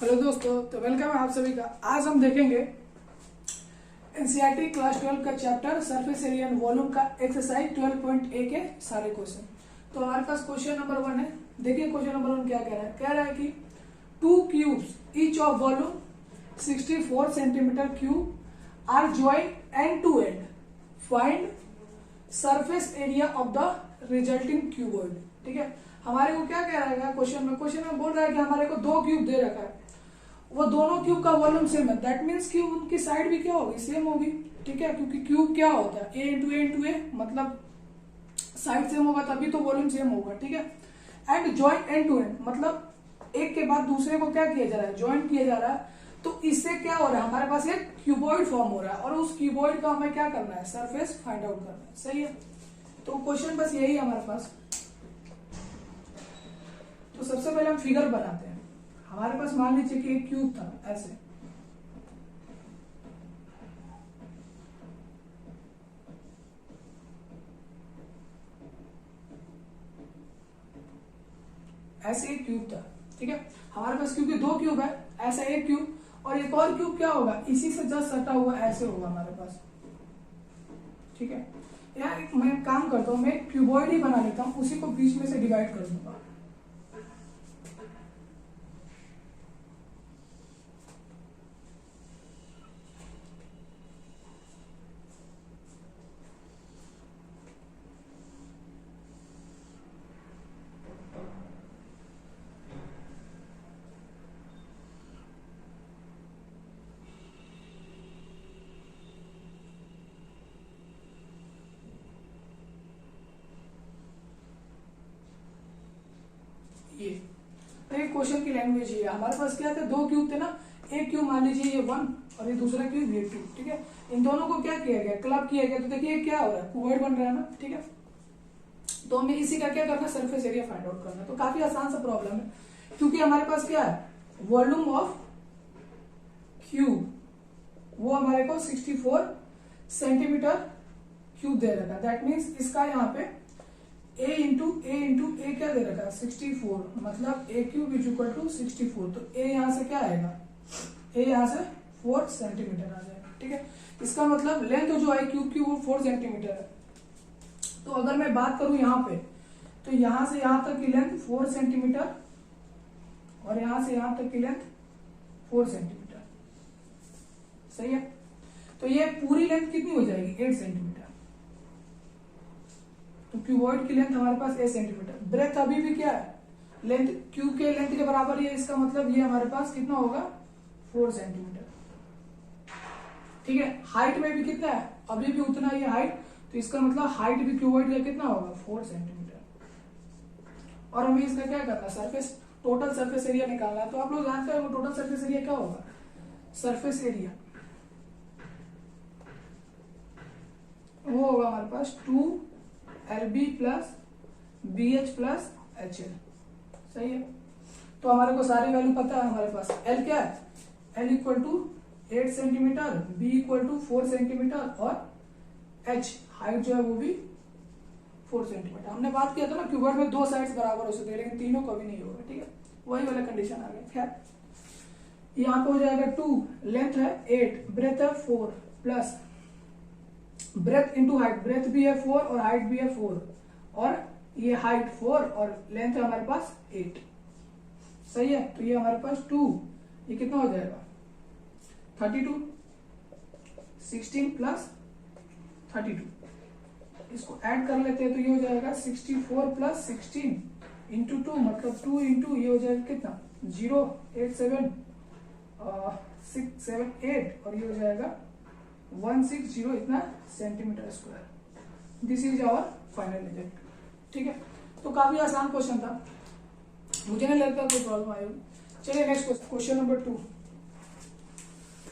Hello दोस्तों, तो welcome है आप सभी का। आज हम देखेंगे एनसीईआरटी क्लास 12 का chapter surface area and volume का एक्सरसाइज 12.a के सारे क्वेश्चन। तो हमारे पास क्वेश्चन नंबर 1 है। देखिए क्वेश्चन नंबर 1 क्या कह रहा है कि 2 cubes each of volume 64 centimetre cube are joint end to end, find surface area of the resulting cuboid. ठीक है, हमारे को क्या कह रहा है क्वेश्चन में बोल रहा है कि हमारे को 2 क्यूब दे रखा है, वो दोनों क्यूब का वॉल्यूम सेम है। दैट मीन्स कि उनकी साइड भी क्या होगी, सेम होगी। ठीक है, क्योंकि क्यूब क्या होता है ए इंटू ए, मतलब साइड सेम होगा तभी तो वॉल्यूम सेम होगा। ठीक है, and joint end to end, मतलब एक के बाद दूसरे को क्या किया जा रहा है, ज्वाइंट किया जा रहा है। तो इससे क्या हो रहा है, हमारे पास एक क्यूबॉइड फॉर्म हो रहा है और उस क्यूबॉइड का हमें क्या करना है, सरफेस फाइंड आउट करना है। सही है, तो क्वेश्चन बस यही है हमारे पास। तो सबसे पहले हम फिगर बनाते हैं। हमारे पास मान लीजिए कि एक क्यूब था ऐसे, एक क्यूब था। ठीक है, हमारे पास क्योंकि 2 क्यूब है, ऐसा एक क्यूब और एक और क्यूब क्या होगा, इसी से जस्ट सटा हुआ ऐसे होगा हमारे पास। ठीक है, यार मैं काम करता हूं, मैं क्यूबॉइड ही बना लेता हूं, उसी को बीच में से डिवाइड कर दूंगा। ये क्वेश्चन की लैंग्वेज ये है। हमारे पास क्या थे, 2 क्यूब थे ना, एक क्यूब मान लीजिए ये 1 और ये दूसरा क्यूब ये 2। ठीक है, इन दोनों को क्या किया गया, क्लब किया गया। तो देखिए क्या हो रहा है, क्यूबॉइड बन रहा है ना। ठीक है, तो हमें इसी का क्या करना है, सरफेस एरिया फाइंड आउट करना है। तो काफी आसान सा प्रॉब्लम है, क्योंकि हमारे पास क्या है, वॉल्यूम ऑफ क्यूब वो हमारे को 64 सेंटीमीटर क्यूब दे रखा है। दैट मीन्स इसका यहाँ पे a इंटू ए क्या दे रखा है, 64, मतलब a cube is equal to 64। तो a यहां से क्या आएगा, a यहां से 4 सेंटीमीटर आ जाएगा। ठीक है, इसका मतलब लेंथ जो है क्यूब की वो 4 सेंटीमीटर है। तो अगर मैं बात करूं यहाँ पे, तो यहां से यहां तक की लेंथ 4 सेंटीमीटर और यहां से यहां तक की लेंथ 4 सेंटीमीटर। सही है, तो ये पूरी लेंथ कितनी हो जाएगी, 8 सेंटीमीटर। तो क्यूबॉइड की लेंथ हमारे पास 8 सेंटीमीटर। ब्रेथ अभी भी क्या है, लेंथ क्यूब के लेंथ के बराबर ही है, इसका मतलब ये हमारे पास कितना होगा, 4 सेंटीमीटर। ठीक है, हाइट में भी कितना है, अभी भी उतना ही हाइट, तो इसका मतलब हाइट भी क्यूबॉइड का कितना होगा, 4 सेंटीमीटर। और हमें इसका क्या करना है, सरफेस टोटल सरफेस एरिया निकालना है। तो आप लोग जानते हैं वो टोटल सरफेस एरिया क्या होगा, सरफेस एरिया वो होगा हमारे पास 2LB plus BH plus HL। सही है, तो हमारे को सारी वैल्यू पता है। हमारे पास L क्या है, L equal to 8 centimetre, B equal to 4 centimetre और H हाइट जो है वो भी 4 सेंटीमीटर। हमने बात किया था ना, क्यूबॉइड में 2 साइड्स बराबर हो सकते हैं, लेकिन तीनों कभी नहीं होगा। ठीक है, वही वाला कंडीशन आ गया। खैर यहाँ पे हो जाएगा 2, लेंथ है 8, ब्रेथ है 4 plus breadth into height, breadth भी है 4 और हाइट भी है 4, और ये हाइट 4 और लेंथ है हमारे पास 8। सही है, तो ये हमारे पास 2, ये कितना हो जाएगा 32, 16 प्लस 32, इसको ऐड कर लेते हैं तो ये हो जाएगा 64 प्लस 16 इंटू 2, मतलब 2 इंटू ये हो जाएगा कितना 0, 8 7 6 7 8 और ये हो जाएगा 160 इतना centimetre square. This is our final result. ठीक है, तो काफी आसान क्वेश्चन था, मुझे नहीं लगता कोई प्रॉब्लम आई होगी। चलिए next question number 2।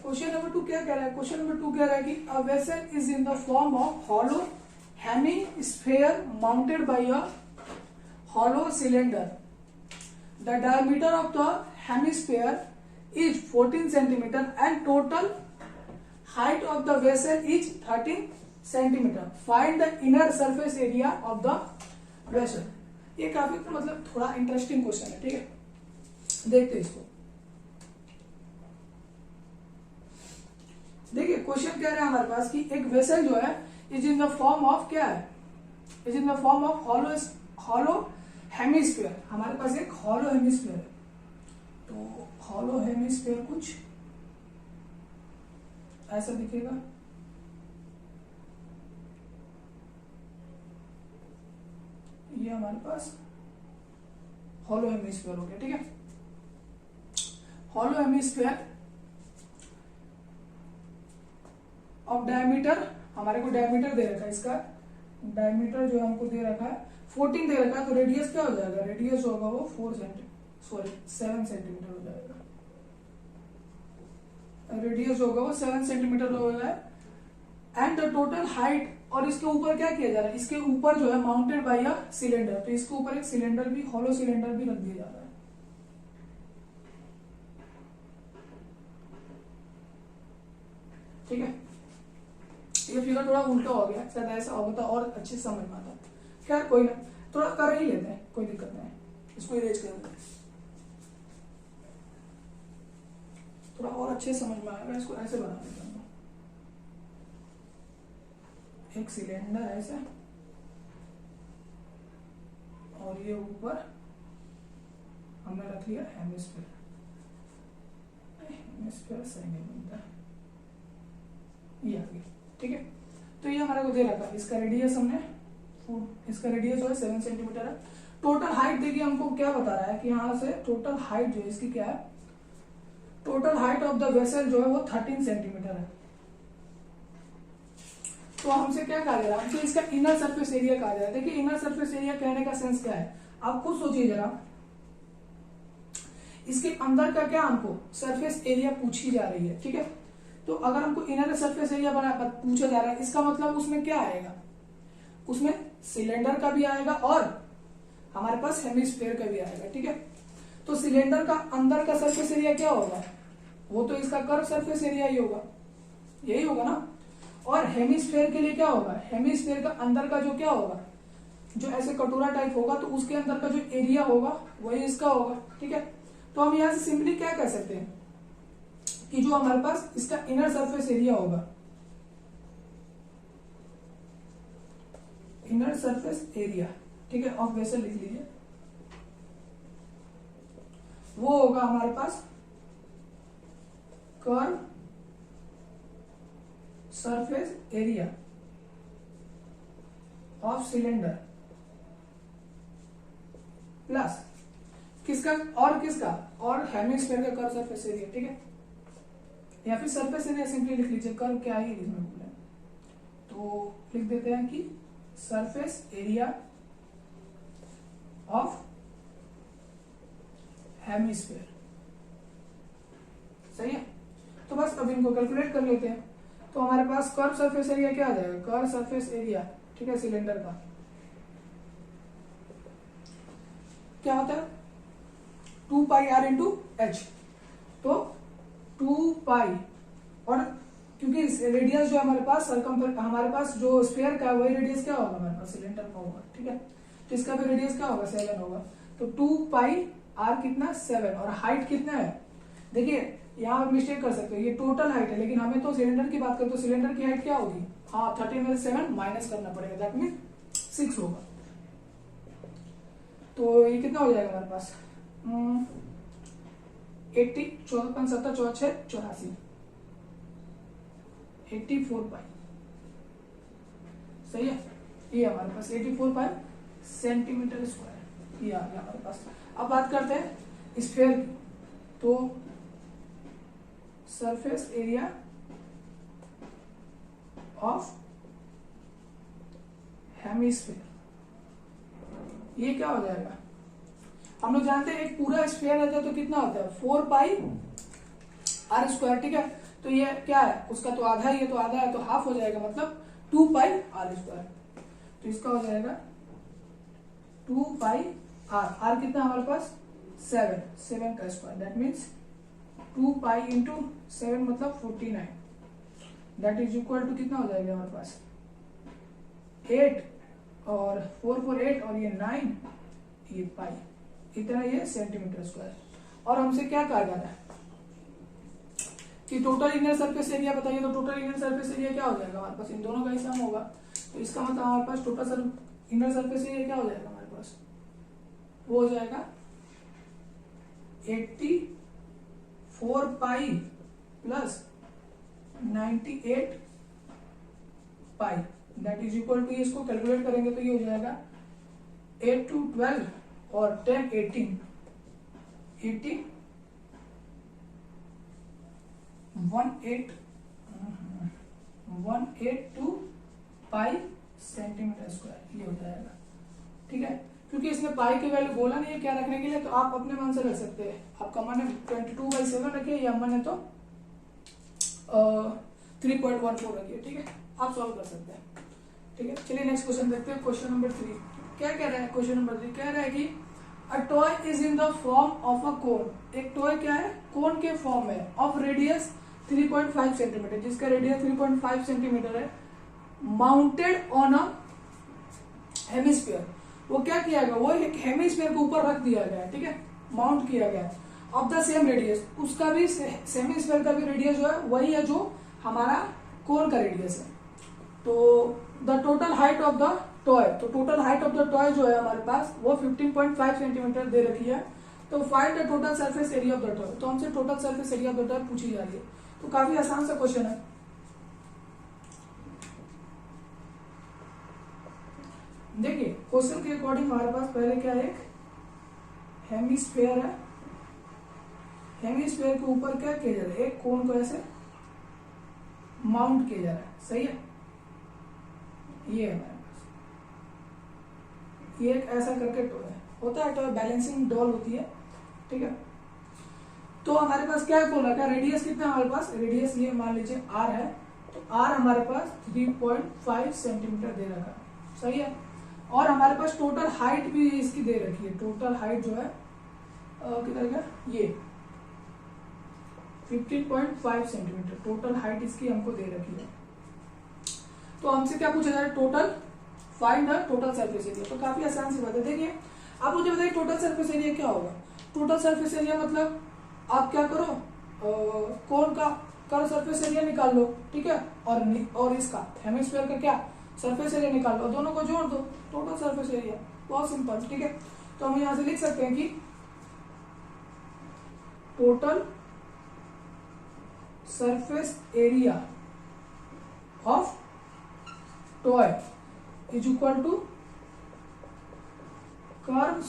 Question number 2 क्या कह रहा है, क्वेश्चन नंबर 2 कह रहा है कि a vessel is in the form of hollow hemisphere mounted by a hollow cylinder. The diameter of the hemisphere is 14 centimeter and total height of the vessel is 13 centimeter. Find the inner surface area of the vessel. ये काफी मतलब थोड़ा interesting question है। ठीक है, देखते हैं इसको। देखिए क्वेश्चन कह रहे हैं हमारे पास कि एक वेसल जो है is in the form of क्या है, is in the form of hollow hemisphere. हमारे पास एक हॉलो हेमिस्फीयर है, तो हॉलो हेमिस्फीयर कुछ ऐसा दिखेगा। ये हमारे पास हॉलो हेमिस्फीयर हो गया, ठीक है। हॉलो हेमिस्फीयर ऑफ डायमीटर, हमारे को डायमीटर दे रखा है, इसका डायमीटर जो हमको दे रखा है 14 दे रखा है, तो रेडियस क्या हो जाएगा, रेडियस होगा वो 7 सेंटीमीटर हो जाएगा, रेडियस होगा वो 7 सेंटीमीटर हो जाएगा। एंड द टोटल हाइट, और इसके ऊपर क्या किया जा रहा है, इसके ऊपर जो है माउंटेड बाय अ सिलेंडर, तो इसके ऊपर एक सिलेंडर भी, हॉलो सिलेंडर भी रख दिया जा रहा है, ठीक है। ये फिगर थोड़ा उल्टा हो गया, शायद ऐसा होता और अच्छे से समझ में आता। खैर कोई ना, थोड़ा कर ही लेते हैं, कोई दिक्कत नहीं, इसको इरेज कर देते हैं, थोड़ा और अच्छे से समझ में आएगा। इसको ऐसे बना देते हैं, एक सिलेंडर ऐसे, और ये ऊपर हमने रख लिया हेमिस्फीयर, हेमिस्फीयर सही नहीं बनता, ये आ गया, ठीक है। तो ये हमारे को दे रखा है, इसका रेडियस हमने, इसका रेडियस जो है 7 सेंटीमीटर है। टोटल हाइट देखिए हमको क्या बता रहा है कि यहाँ से टोटल हाइट जो है इसकी क्या है, total height of the vessel जो है वो 13 सेंटीमीटर है। तो हमसे क्या कहा जा रहा है, हमसे इसका इनर सरफेस एरिया कहा जा रहा है। देखिए इनर सरफेस एरिया कहने का सेंस क्या है, आप खुद सोचिए जरा, इसके अंदर का क्या हमको सरफेस एरिया पूछी जा रही है, ठीक है। तो अगर हमको इनर सरफेस एरिया पूछा जा रहा है, इसका मतलब उसमें क्या आएगा, उसमें सिलेंडर का भी आएगा और हमारे पास हेमिस्फीयर का भी आएगा, ठीक है। तो सिलेंडर का अंदर का सरफेस एरिया क्या होगा, वो तो इसका कर्व सरफेस एरिया ही होगा, यही होगा ना। और हेमिस्फीयर के लिए क्या होगा, हेमिस्फीयर का अंदर का जो क्या होगा, जो ऐसे कटोरा टाइप होगा, तो उसके अंदर का जो एरिया होगा वही इसका होगा, ठीक है। तो हम यहां से सिंपली क्या कह सकते हैं कि जो हमारे पास इसका इनर सरफेस एरिया होगा, इनर सरफेस एरिया, ठीक है, ऑफ वेसल लिख लीजिए, वो होगा हमारे पास curve surface area of cylinder plus किसका, और हेमिस्फीयर का कर्व सरफेस एरिया, ठीक है। या फिर सरफेस एरिया सिंपली लिख लीजिए, कर्व क्या ही लिखना भूलें, तो लिख देते हैं कि सरफेस एरिया ऑफ हेमिस्फीयर, सही है। तो बस अब इनको कैलकुलेट कर लेते हैं। तो हमारे पास कर्व सरफेस एरिया क्या आ जाएगा, कर्व सरफेस एरिया, ठीक है, सिलेंडर का क्या होता है 2 पाई आर इंटू एच। तो 2 पाई, और क्योंकि रेडियस जो हमारे पास हमारे पास जो स्फीयर का वही रेडियस क्या होगा हमारे पास सिलेंडर का होगा, ठीक है। तो इसका भी रेडियस क्या होगा 7 होगा। तो 2 पाई आर कितना 7, और हाइट कितना है, देखिए यहाँ आप मिस्टेक कर सकते हो, ये टोटल हाइट है, लेकिन हमें तो सिलेंडर की बात करें तो सिलेंडर की हाइट क्या होगी, हाँ 13 में 7 माइनस करना पड़ेगा, दैट मीन 6 होगा। तो ये कितना हो जाएगा हमारे पास 80, 14, 5, 7, 4, 6, 84, 84 पाई, सही है। ये हमारे पास 84 पाई सेंटीमीटर स्क्वायर, ये आ गया हमारे पास। अब बात करते हैं स्फीयर की, तो सरफेस एरिया ऑफ हेमिस्फीयर, ये क्या हो जाएगा, हम लोग जानते हैं एक पूरा स्फीयर रहता है तो कितना होता है 4 पाई आर स्क्वायर, ठीक है। तो ये क्या है, उसका तो आधा ही है, तो आधा है तो हाफ हो जाएगा, मतलब 2 पाई आर स्क्वायर। तो इसका हो जाएगा 2 पाई आर कितना हमारे पास 7 का square, that means 2 pi into 7 मतलब 49, दैट इज इक्वल टू कितना हो जाएगा हमारे पास 8, और 4 4 8, और ये 9, ये पाई, इतना ये सेंटीमीटर स्क्वायर। और हमसे क्या कहा जा रहा है, कि टोटल इनर सरफेस एरिया बताइए, तो टोटल इनर सरफेस एरिया क्या हो जाएगा हमारे पास, इन दोनों का ही सम होगा। तो इसका मतलब हमारे पास टोटल इनर सरफेस एरिया क्या हो जाएगा हमारे पास, वो हो जाएगा 84 pi plus 98 pi, that is equal to, इसको कैलकुलेट करेंगे तो ये हो जाएगा 8 to 12 और 10 18 182 पाई सेंटीमीटर स्क्वायर, ये हो जाएगा। ठीक है, क्योंकि इसने पाई की वैल्यू बोला नहीं है क्या रखने के लिए, तो आप अपने मन से रख सकते हैं। आपका मन है 22/7 रखिए, या मन है तो 3.14 रखिए। ठीक है, आप सॉल्व कर सकते हैं। ठीक है, चलिए नेक्स्ट क्वेश्चन देखते हैं। क्वेश्चन नंबर 3 क्या कह रहा है, क्वेश्चन नंबर 3 कह रहा है कि a toy is in the form of a cone. एक टॉय क्या है, कोन के फॉर्म में, ऑफ रेडियस 3.5 सेंटीमीटर, जिसका रेडियस 3.5 सेंटीमीटर है, माउंटेड ऑन अ हेमिस्फीयर। वो क्या किया गया, वो एक हेमिस्फीयर के ऊपर रख दिया गया है। ठीक है, माउंट किया गया ऑफ द सेम रेडियस, उसका भी हेमिस्फीयर का भी रेडियस जो है वही है जो हमारा कोन का रेडियस है। तो the total height of the toy, तो total height of the toy जो है हमारे पास वो 15.5 सेंटीमीटर दे रखी है। तो find the total surface area of the toy, तो हमसे total surface area of the toy पूछी जा रही है। तो काफी आसान सा क्वेश्चन है। देखिए क्वेश्चन के अकॉर्डिंग हमारे पास पहले क्या है, एक हेमिस्फीयर है, हेमिस्फीयर के ऊपर क्या किया जा रहा है, एक कोन को ऐसे माउंट किया जा रहा है। सही है, ये है हमारे पास, ये एक ऐसा करके टॉय है, होता है टॉय, बैलेंसिंग डॉल होती है। ठीक है, तो हमारे पास क्या बोला, क्या रेडियस कितना है हमारे पास, रेडियस ये मान लीजिए r है, तो r हमारे पास 3.5 सेंटीमीटर दे रखा है। सही है, और हमारे पास टोटल हाइट भी इसकी दे रखी है। टोटल हाइट जो है कितना है, ये 15.5 सेंटीमीटर टोटल हाइट इसकी हमको दे रखी है। तो हमसे क्या पूछा जा रहा है, total find the total surface area. तो काफी आसान सी बात है। देखिए आप मुझे बताइए टोटल सरफेस एरिया क्या होगा। टोटल सरफेस एरिया मतलब आप क्या करो, कोन का कर्व सरफेस एरिया निकाल लो। ठीक है, और इसका हेमिस्फीयर का क्या सरफेस एरिया निकाल लो, दोनों को जोड़ दो, टोटल सरफेस एरिया। बहुत सिंपल। ठीक है, तो हम यहां से लिख सकते हैं कि total surface area of toy is equal to curve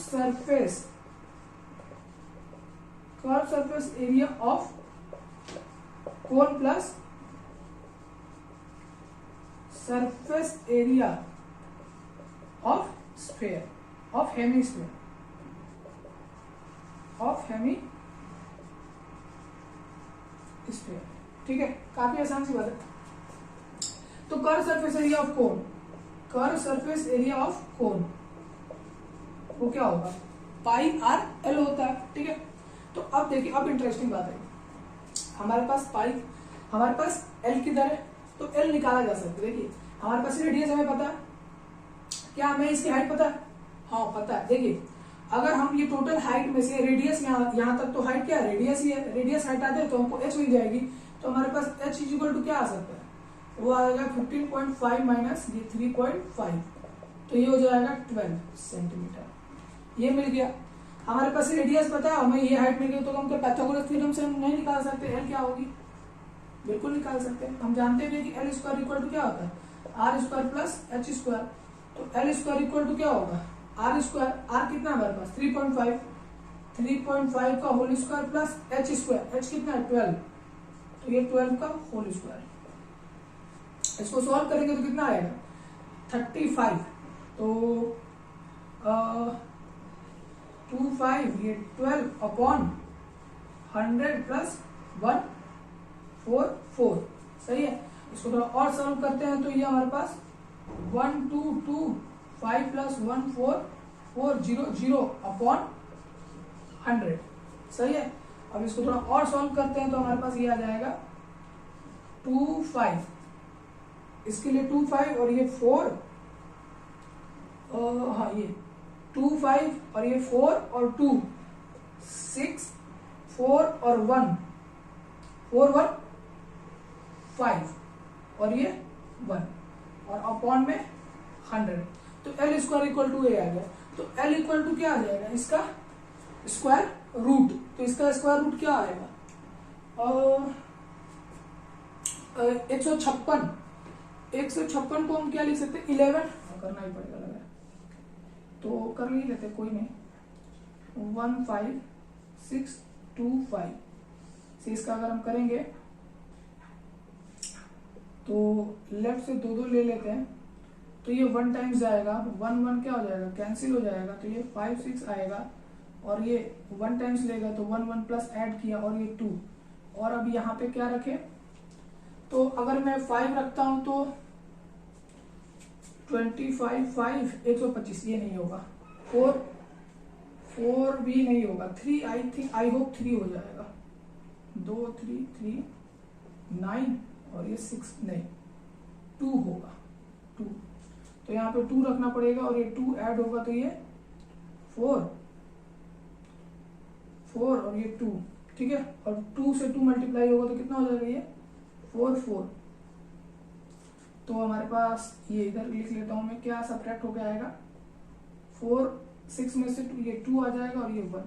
surface area of cone plus surface area of sphere, of hemisphere, ठीक है, काफी आसान सी बात है। तो curve surface area of cone, curve surface area of cone वो क्या होगा, पाई आर एल होता है। ठीक है, तो अब देखिए, अब इंटरेस्टिंग बात है, हमारे पास एल किधर है, तो एल निकाला जा सकता है। देखिए हमारे पास रेडियस हमें पता है, क्या हमें इसकी हाइट पता है, हाँ पता है। देखिए अगर हम ये टोटल हाइट में से रेडियस यहाँ तक, तो हाइट क्या है, रेडियस ही है, रेडियस हटा दे तो हमको एच मिल जाएगी। तो हमारे पास एच इज इक्वल टू क्या आ सकता है, वो आएगा 15.5 माइनस ये 3.5, तो ये हो जाएगा 12 सेंटीमीटर। ये मिल गया। हमारे पास रेडियस पता है, हमें ये हाइट मिल गई, तो हम पाइथागोरस थ्योरम से हम नहीं निकाल सकते एल क्या होगी, बिल्कुल निकाल सकते हैं। हम जानते हैं कि एल स्क्वायर इक्वल टू क्या होता है, R square plus H square. तो एल स्क्वायर इक्वल टू क्या होगा, आर स्क्वायर, आर कितना हमारे पास 3.5 का whole square plus H square, H कितना है 12, तो ये 12 का होल स्क्वायर। इसको सॉल्व करेंगे तो कितना आएगा 35, तो 25 ये 12 अपॉन 100 प्लस 144। सही है, इसको थोड़ा और सॉल्व करते हैं तो ये हमारे पास 1225 प्लस 14400 अपॉन 100। सही है, अब इसको थोड़ा और सॉल्व करते हैं तो हमारे पास ये आ जाएगा 25, इसके लिए 25 और ये 4, हाँ ये 25 और ये 4 और 2 6 4 और 1 4 1 5 और ये 1 और अपॉन में 100, तो एल स्क्वायर इक्वल टू ए आ गया। तो एल इक्वल टू क्या आ जाएगा, इसका स्क्वायर रूट। तो इसका स्क्वायर रूट क्या आएगा, 156 को हम क्या लिख सकते हैं, 11 करना ही पड़ेगा लग रहा है, तो कर ही लेते कोई नहीं, 15625 से इसका अगर हम करेंगे तो लेफ्ट से 2 ले लेते हैं, तो ये 1 टाइम्स जाएगा, 1 क्या हो जाएगा, कैंसिल हो जाएगा, तो ये 5 6 आएगा, और ये 1 टाइम्स लेगा तो 1 प्लस ऐड किया और ये 2, और अब यहाँ पे क्या रखे, तो अगर मैं 5 रखता हूं तो 25 5 125, ये नहीं होगा, 4 भी नहीं होगा, 3 आई होप 3 हो जाएगा, 2 3 3 9 और ये 6 नहीं 2 होगा, 2, तो यहाँ पे 2 रखना पड़ेगा और ये 2 ऐड होगा तो ये 4 और ये 2, ठीक है, और 2 से 2 मल्टीप्लाई होगा तो कितना हो जाएगा, ये 4 तो हमारे पास ये इधर लिख लेता हूं मैं, क्या सब्ट्रैक्ट होकर आएगा, 4 6 में से ये 2 आ जाएगा और ये 1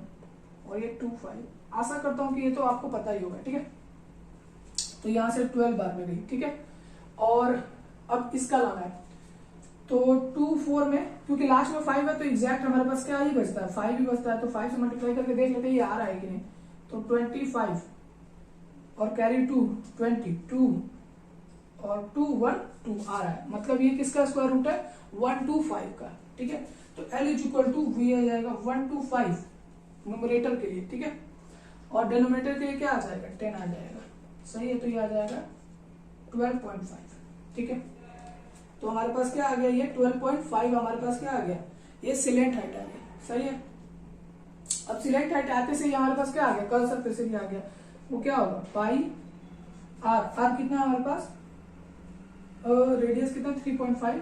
और ये 2 5। आशा करता हूं कि ये तो आपको पता ही होगा, ठीक है, तो यहां से 12 बार में गई, ठीक है, और अब इसका लाना है, तो 2 4 में क्योंकि लास्ट में 5 है तो एग्जैक्ट हमारे पास क्या ही बचता है, 5 ही बचता है, तो 5 से मल्टीप्लाई करके देख लेते हैं ये आ रहा है कि नहीं, तो 25 और कैरी 2 22 और 2 1 2 आ रहा है, मतलब ये किसका स्क्वायर रूट है, 125 का, ठीक है, तो L is equal to V आ जाएगा 125 न्यूमरेटर के लिए, ठीक है, और डिनोमिनेटर के लिए क्या आ जाएगा, 10 आ जाएगा, सही है, तो ये आ जाएगा 12.5, ठीक है, तो हमारे पास क्या आ गया, ये 12.5 हमारे पास क्या आ गया, ये सिलेंट हाइट आ गया, सही है। अब सिलेंट हाइट आते से हमारे पास क्या आ गया, कर्सर पे से भी आ गया, वो क्या होगा, पाई आर कितना है हमारे पास, रेडियस कितना 3.5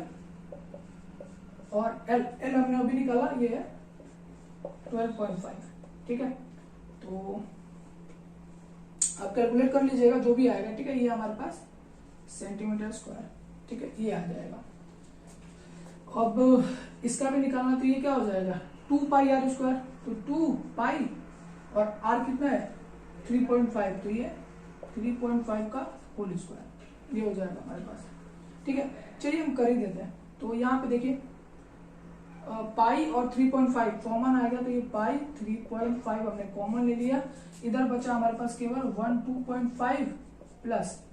और एल हमने अभी निकाला, ये है 12.5, ठीक है, तो आप कैलकुलेट कर लीजिएगा जो भी आएगा, ठीक है, ये हमारे पास सेंटीमीटर स्क्वायर, ठीक है, ये आ जाएगा। अब इसका भी निकालना, तो ये क्या हो जाएगा 2 पाई आर स्क्वायर, तो 2 पाई और आर कितना है 3.5, तो ये 3.5 का होल स्क्वायर, ये हो जाएगा हमारे पास, ठीक है। चलिए हम कर ही देते हैं, तो यहाँ पे देखिए पाई और 3.5 कॉमन आएगा, तो ये पाई 3.5 हमने कॉमन ले लिया, इधर बचा हमारे पास केवल 1 2.5 प्लस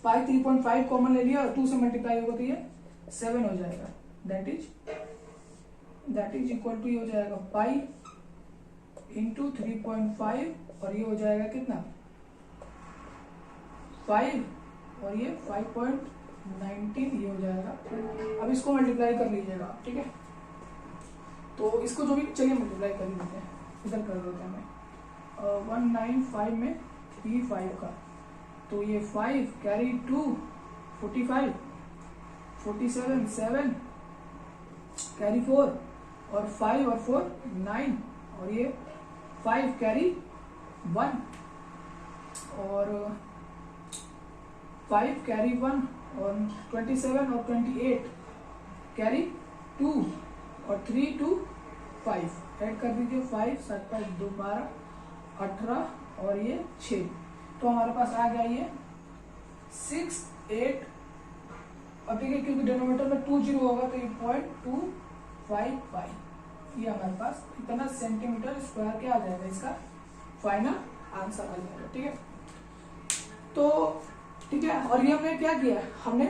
पाई 3.5 कॉमन ले लिया और 2 से मल्टीप्लाई होगा तो ये 7 हो जाएगा, दैट इज इक्वल टू ये हो जाएगा पाई इंटू 3.5 और ये हो जाएगा कितना 5 और ये 5.19 ये हो जाएगा। अब इसको मल्टीप्लाई कर लीजिएगा, ठीक है, तो इसको जो भी, चलिए मल्टीप्लाई कर लेते हैं, इधर कर देते हैं, 195 में 35 का, तो ये 5 कैरी 2 45 47 7 कैरी 4 और 5 और 4 9 और ये 5 कैरी 1 और 5 कैरी 1 और 27 और 28 कैरी 2 और 3 2 5 ऐड कर दीजिए, 5 7 5 2 12 18 और ये 6, तो हमारे पास आ गया ये 6 8। अब देखिए क्योंकि डिनोमिनेटर में 2 0 होगा तो ये 0.255 ये हमारे पास इतना सेंटीमीटर स्क्वायर क्या आ जाएगा, इसका फाइनल आंसर आ जाएगा, ठीक है। तो ठीक है, और ये हमने क्या किया, हमने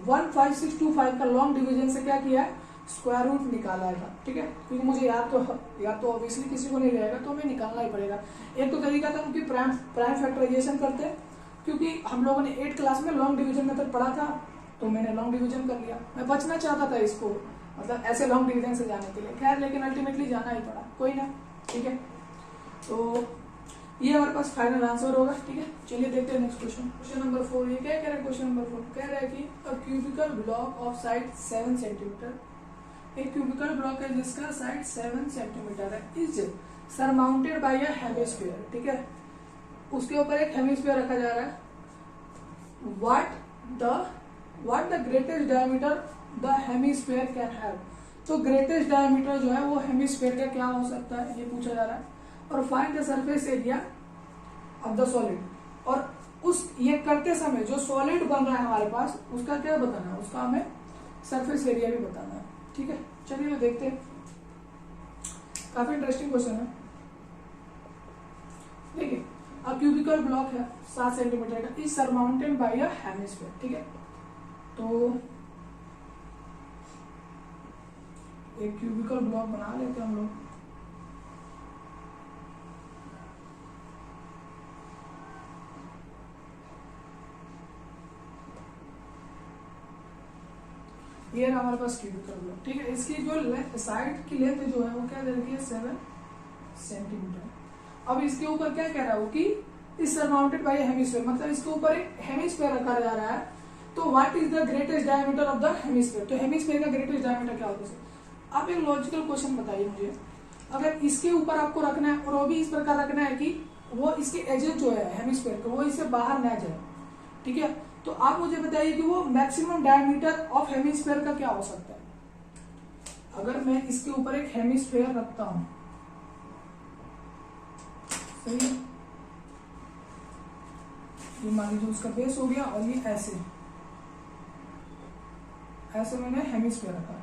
15625 का लॉन्ग डिवीजन से क्या किया है, स्क्वायर रूट निकाला है, ठीक है, क्योंकि मुझे या तो ऑब्वियसली किसी को नहीं रहेगा तो हमें निकालना ही पड़ेगा। एक तो तरीका था कि प्राइम फैक्टराइजेशन करते, क्योंकि हम लोगों ने 8th क्लास में लॉन्ग डिवीजन मेथड पढ़ा था, तो मैंने लॉन्ग डिवीजन कर लिया। मैं बचना चाहता था इसको, मतलब ऐसे लॉन्ग डिवीजन से जाने के लिए, खैर लेकिन अल्टीमेटली जाना ही पड़ा, कोई ना, ठीक है। तो ये हमारे पास फाइनल आंसर होगा, ठीक है। चलिए देखते हैं नेक्स्ट क्वेश्चन, क्वेश्चन नंबर 4। ये क्या कह रहा है, क्वेश्चन नंबर 4 कह रहा है कि a cubical block of side 7 centimetre, एक क्यूबिकल ब्लॉक है जिसका साइड 7 सेंटीमीटर है, is surmounted by a hemisphere, ठीक है, उसके ऊपर एक हेमिस्फीयर रखा जा रहा है what the greatest diameter the hemisphere can have. तो ग्रेटेस्ट डायमीटर जो है वो हेमिस्फीयर का क्या हो सकता है, ये पूछा जा रहा है। और find the surface area of the solid, और उस ये करते समय जो सॉलिड बन रहा है हमारे पास उसका क्या बताना है, उसका हमें सरफेस एरिया भी बताना है। ठीक है, चलिए देखते हैं, काफी इंटरेस्टिंग क्वेश्चन है। देखिए, अ क्यूबिकल ब्लॉक है 7 सेंटीमीटर का, is surmounted by a hemisphere. ठीक है, तो एक क्यूबिकल ब्लॉक बना लेते हैं हम लोग। ये हमारे पास क्यूबिकल ब्लॉक। ठीक है, इसकी जो साइड की लेंथ जो है वो क्या दे रखी है, 7 सेंटीमीटर। अब इसके ऊपर क्या कह रहा है कि इज सरमाउंटेड बाय हेमिस्फीयर, मतलब इसके ऊपर एक हेमिस्फीयर रखा जा रहा है। तो what is the greatest diameter of the hemisphere, तो हेमिस्फीयर का ग्रेटेस्ट डायमीटर क्या होता है। आप एक लॉजिकल क्वेश्चन बताइए मुझे, अगर इसके ऊपर आपको रखना है और वो भी इस प्रकार रखना है कि वो इसके एजेस जो है हेमिस्फीयर के वो इससे बाहर ना जाए। ठीक है, तो आप मुझे बताइए कि वो मैक्सिमम डायमीटर ऑफ हेमिस्फीयर का क्या हो सकता है। अगर मैं इसके ऊपर एक हेमिस्फीयर रखता हूं, सही है, ये मान लीजिए उसका बेस हो गया, और ये ऐसे ऐसे मैंने हेमिस्फीयर रखा,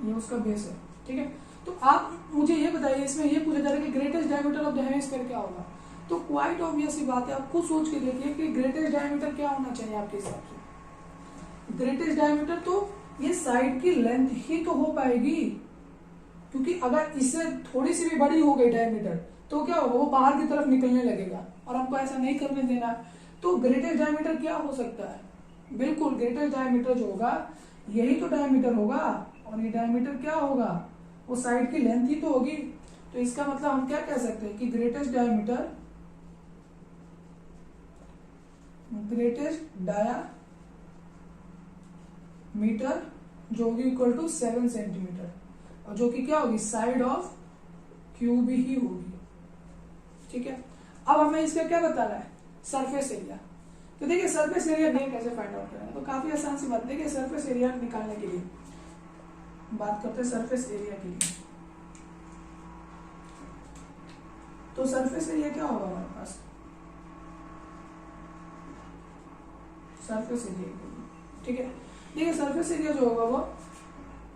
ये उसका बेस है। ठीक है, तो आप मुझे ये बताइए, इसमें ये पूछा जा रहा है कि greatest diameter of the hemisphere क्या होगा। तो क्वाइट ऑब्वियस सी बात है, आप खुद सोच के देखिए कि ग्रेटेस्ट डायमीटर क्या होना चाहिए आपके हिसाब से। ग्रेटेस्ट डायमीटर तो ये साइड की लेंथ ही तो हो पाएगी, क्योंकि अगर इससे थोड़ी सी भी बड़ी हो गई डायमीटर तो क्या होगा, वो बाहर की तरफ निकलने लगेगा, और हमको ऐसा नहीं करने देना। तो ग्रेटेस्ट डायमीटर क्या हो सकता है, बिल्कुल ग्रेटेस्ट डायमीटर जो होगा यही तो डायमीटर होगा, और ये डायमीटर क्या होगा, वो साइड की लेंथ ही तो होगी। तो इसका मतलब हम क्या कह सकते हैं कि ग्रेटेस्ट डायमीटर जो होगी इक्वल टू 7 सेंटीमीटर, और जो कि क्या होगी, साइड ऑफ क्यूब ही होगी। ठीक है, अब हमें इसका क्या बताना है, सरफेस एरिया। तो देखिए सरफेस एरिया नहीं कैसे फाइंड आउट करना है, तो काफी आसान सी बात। देखिए सरफेस एरिया निकालने के लिए बात करते हैं सरफेस एरिया के लिए। तो सरफेस एरिया क्या होगा हमारे पास, सरफेस एरिया। ठीक है, देखिए सरफेस एरिया जो होगा वो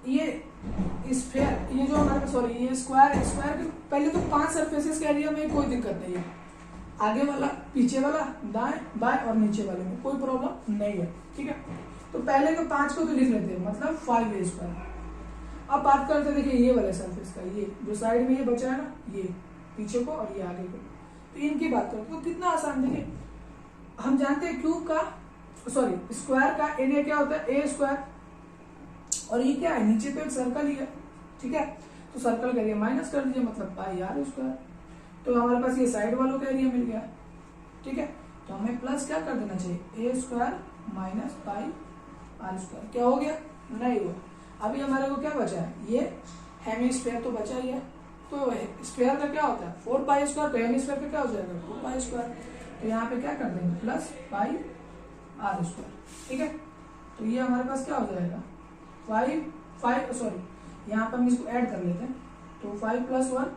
ये स्फीयर, ये जो हमारे पास, सॉरी ये स्क्वायर के पहले तो 5 सरफेसेस के एरिया में कोई दिक्कत नहीं है, आगे वाला, पीछे वाला, दाएं बाएं और नीचे वाले में कोई प्रॉब्लम नहीं है। ठीक है, तो पहले के 5 को तो लिख लेते हैं, मतलब 5a²। अब बात करते हैं, देखिए ये वाले सरफेस का, ये जो साइड में ये बचा है ना, ये पीछे को और ये आगे को, तो इनकी बात करते हैं। तो कितना आसान, देखिए हम जानते हैं क्यूब का, सॉरी स्क्वायर का एरिया क्या होता है, a², और ये क्या है, नीचे तो एक सर्कल ही है। ठीक है, तो सर्कल का एरिया माइनस कर दीजिए, मतलब πr²। तो हमारे पास ये साइड वालों का एरिया मिल गया। ठीक है, तो हमें प्लस क्या कर देना चाहिए, a² माइनस πr²। क्या हो गया, नहीं हुआ। अभी हमारे को क्या बचा है, ये हेमिस्फीयर तो बचा ही है। तो स्फीयर का क्या होता है 4π², तो हेमिस्फीयर का क्या हो जाएगा 4π²। तो यहाँ पे क्या कर देंगे, प्लस πr²। ठीक है, तो ये हमारे पास क्या हो जाएगा 5 सॉरी यहाँ पर हम इसको ऐड कर लेते हैं, तो 5 + 1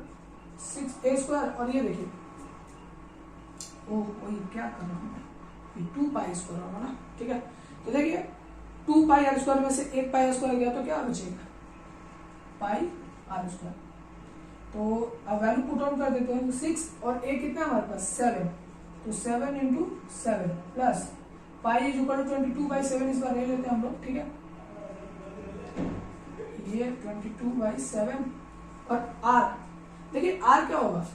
6a², और ये देखिए ओह क्या कर रहा हूँ मैं, 2π² होगा ना। ठीक है, तो देखिए 2πr² में से 1πr² गया तो क्या बचेगा, πr²। तो अब वैल्यू पुट ऑन कर देते हैं, तो 6 और a कितना हमारे पास 7, तो 7 × 7 प्लस π = 22/7 इस बार ले लेते हैं हम लोग। ठीक है, ये 22/7, और r, देखिए r क्या होगा,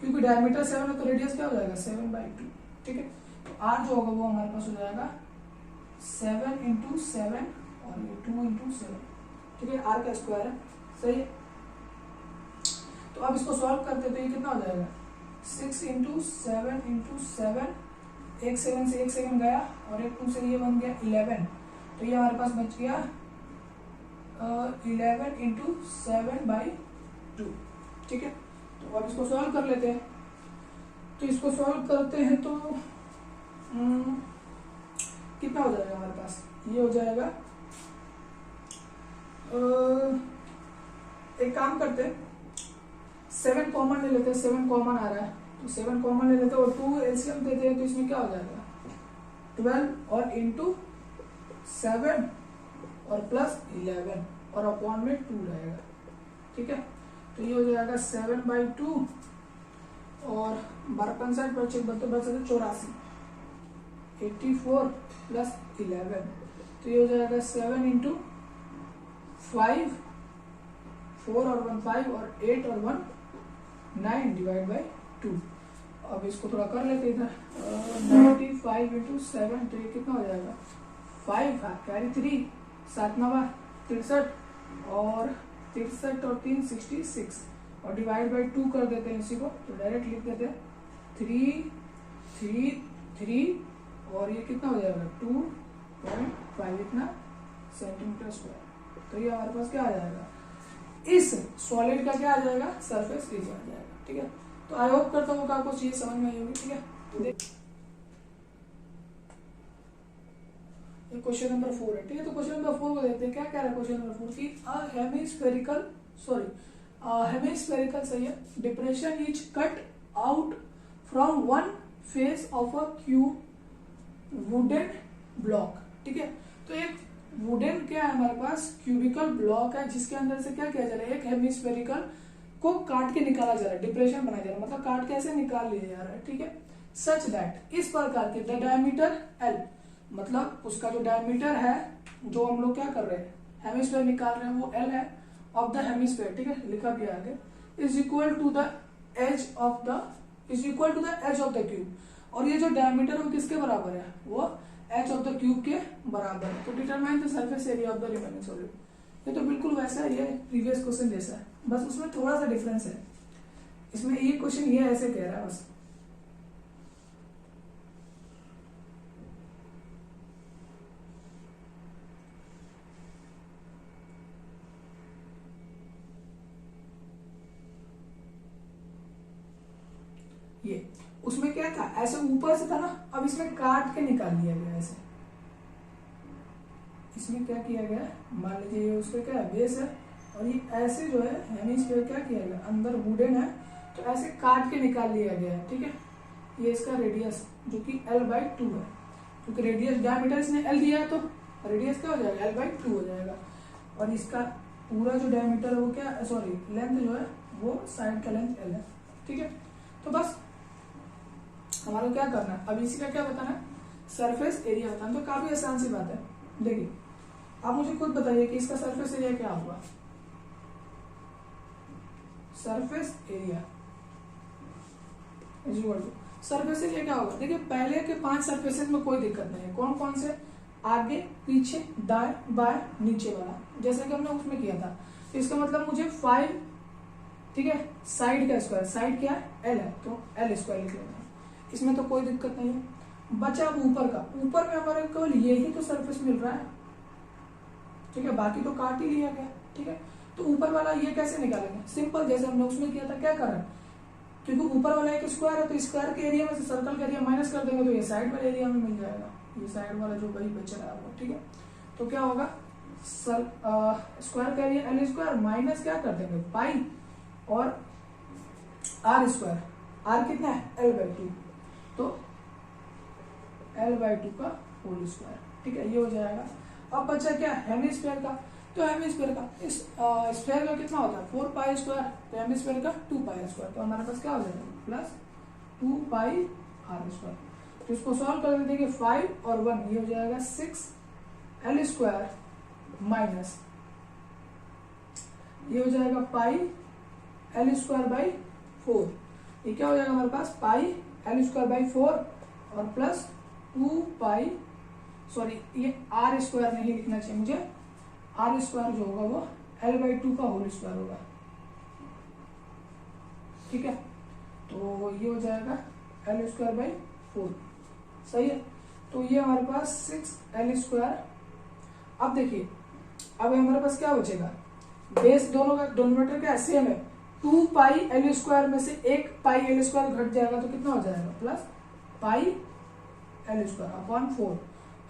क्योंकि डायमीटर 7 है तो रेडियस क्या हो जाएगा 7/2। ठीक है, तो r जो होगा वो हमारे पास हो जाएगा 7 × 7 और ये 2 × 7। ठीक है, r का स्क्वायर है, सही है। तो अब इसको सॉल्व करते तो ये कितना हो जाएगा 6 × 7 × 7, एक 7 से एक 7 गया, और एक 2 से ये बन गया 11, तो ये हमारे पास बच गया 11 × 7/2। ठीक है, तो अब इसको सॉल्व कर लेते हैं। तो इसको सॉल्व करते हैं तो कितना हो जाएगा हमारे पास, ये हो जाएगा एक काम करते हैं 7 कॉमन ले लेते हैं, 7 कॉमन आ रहा है तो 7 कॉमन ले लेते हैं और 2 एलसीएम देते हैं तो इसमें क्या हो जाएगा 12 और इंटू 7 और प्लस 11 और अपॉन में 2 रहेगा। ठीक है, तो ये हो जाएगा 7/2 और 12 बचे 84 84 प्लस 11 तो ये हो जाएगा 7 इंटू 5 4 और 1 5 और 8 और 1 9 डिवाइड बाई 2। अब इसको थोड़ा कर लेते इधर 95 इंटू 7 तो ये कितना हो जाएगा 5 कैरी 3 7 9 63 और 63 और 3 66 और डिवाइड बाई 2 कर देते हैं इसी को तो डायरेक्ट लिख देते हैं 3 3 3 और ये कितना हो जाएगा 2.5 इतना सेंटीमीटर स्क्वायर। तो ये हमारे पास क्या आ जाएगा, इस सॉलिड का क्या आ जाएगा सरफेस एरिया आ जाएगा। ठीक है, तो आई होप करता हूँ कि आपको चीज समझ में आई होगी। ठीक है, ये क्वेश्चन नंबर 4 है। ठीक है, तो क्वेश्चन नंबर 4 को देखते हैं क्या कह रहा है क्वेश्चन नंबर 4 की हेमिस्फेरिकल सही है depression is cut out from one face of a cube wooden block. ठीक है, तो एक वुडन क्या है हमारे पास क्यूबिकल ब्लॉक है जिसके अंदर से क्या किया जा रहा है एक हेमिस्फेरिकल को काट के निकाला जा रहा है, डिप्रेशन बनाया जा रहा है, मतलब काट के ऐसे निकाल लिया जा रहा है। ठीक है, सच दैट इस प्रकार के द डायमीटर एल मतलब उसका जो डायमीटर है जो हम लोग क्या कर रहे हैं हेमिस्फेयर निकाल रहे हैं वो एल है ऑफ द हेमिस्फेयर। ठीक है, लिखा गया आगे is equal to the edge of the cube और ये जो डायमीटर है वो किसके बराबर है, वो एच ऑफ द क्यूब के बराबर है। तो determine the surface area of the remaining solid. ये तो बिल्कुल वैसा ही है प्रीवियस क्वेश्चन जैसा है, बस उसमें थोड़ा सा डिफरेंस है। इसमें ये क्वेश्चन ये ऐसे कह रहा है बस। ये उसमें क्या था ऐसे ऊपर से था ना, अब इसमें काट के निकाल लिया गया ऐसे। इसमें क्या किया गया, मान लीजिए ये उसका क्या है बेस है और ये ऐसे जो है हेमिस्फीयर क्या किया गया अंदर वुडन है तो ऐसे काट के निकाल लिया गया है। ठीक है, ये इसका रेडियस जो कि L/2 है क्योंकि रेडियस डायमीटर इसने L दिया है तो रेडियस क्या हो जाएगा L/2 हो जाएगा और इसका पूरा जो डायमीटर है वो क्या सॉरी लेंथ जो है वो साइड का लेंथ L है। ठीक है, तो बस हमारा क्या करना है अब इसी का क्या बताना है सरफेस एरिया बताना। तो काफी आसान सी बात है, देखिए आप मुझे खुद बताइए कि इसका सरफेस एरिया क्या होगा। सरफेस एरिया सरफेस एरिया क्या होगा, देखिए पहले के 5 सरफेसेस में कोई दिक्कत नहीं है। कौन कौन से, आगे पीछे दाएं बाएं नीचे वाला, जैसे कि हमने उसमें किया था। तो इसका मतलब मुझे 5 ठीक है साइड का स्क्वायर, साइड क्या है L है तो L स्क्वायर लिख लेना है, इसमें तो कोई दिक्कत नहीं है। बचा अब ऊपर का, ऊपर में हमारे केवल यही तो सरफेस मिल रहा है। ठीक है, बाकी तो काट ही लिया गया। ठीक है, तो ऊपर वाला ये कैसे निकालेंगे, सिंपल जैसे हमने उसमें किया था। क्या कर रहे हैं क्योंकि ऊपर वाला एक स्क्वायर है तो स्क्वायर के एरिया में से सर्कल का एरिया माइनस कर देंगे तो ये साइड वाला एरिया में मिल जाएगा, ये साइड वाला जो वही बच रहा है वो। ठीक है, तो क्या होगा स्क्वायर का एरिया L स्क्वायर माइनस क्या कर देंगे पाई और R स्क्वायर, R कितना है L/2 तो L/2 का होल स्क्वायर। ठीक है, ये हो जाएगा। अब बचा क्या हेमिस्फीयर का, तो हेमिस्फीयर का इस स्फीयर का कितना होता है 4 पाई स्क्वायर तो हेमिस्फीयर का 2 पाई स्क्वायर, तो हमारे पास क्या हो जाएगा प्लस 2 पाई R स्क्वायर। तो इसको सॉल्व कर देंगे 5 और 1 ये हो जाएगा 6 L स्क्वायर माइनस ये हो जाएगा पाई L स्क्वायर बाई 4, ये क्या हो जाएगा हमारे पास पाई L स्क्वायर बाई 4 और प्लस 2 पाई सॉरी ये R स्क्वायर नहीं लिखना चाहिए मुझे, R स्क्वायर जो होगा वो L/2 का होल स्क्वायर होगा। ठीक है, तो ये हो जाएगा L स्क्वायर बाई 4 सही है। तो ये हमारे पास 6 L स्क्वायर। अब देखिए अब हमारे पास क्या बचेगा, बेस दोनों का डोमिनेटर क्या सेम है 2 पाई एल स्क्वायर में से 1 पाई एल स्क्वायर घट जाएगा तो कितना हो जाएगा, plus pi L square upon 4।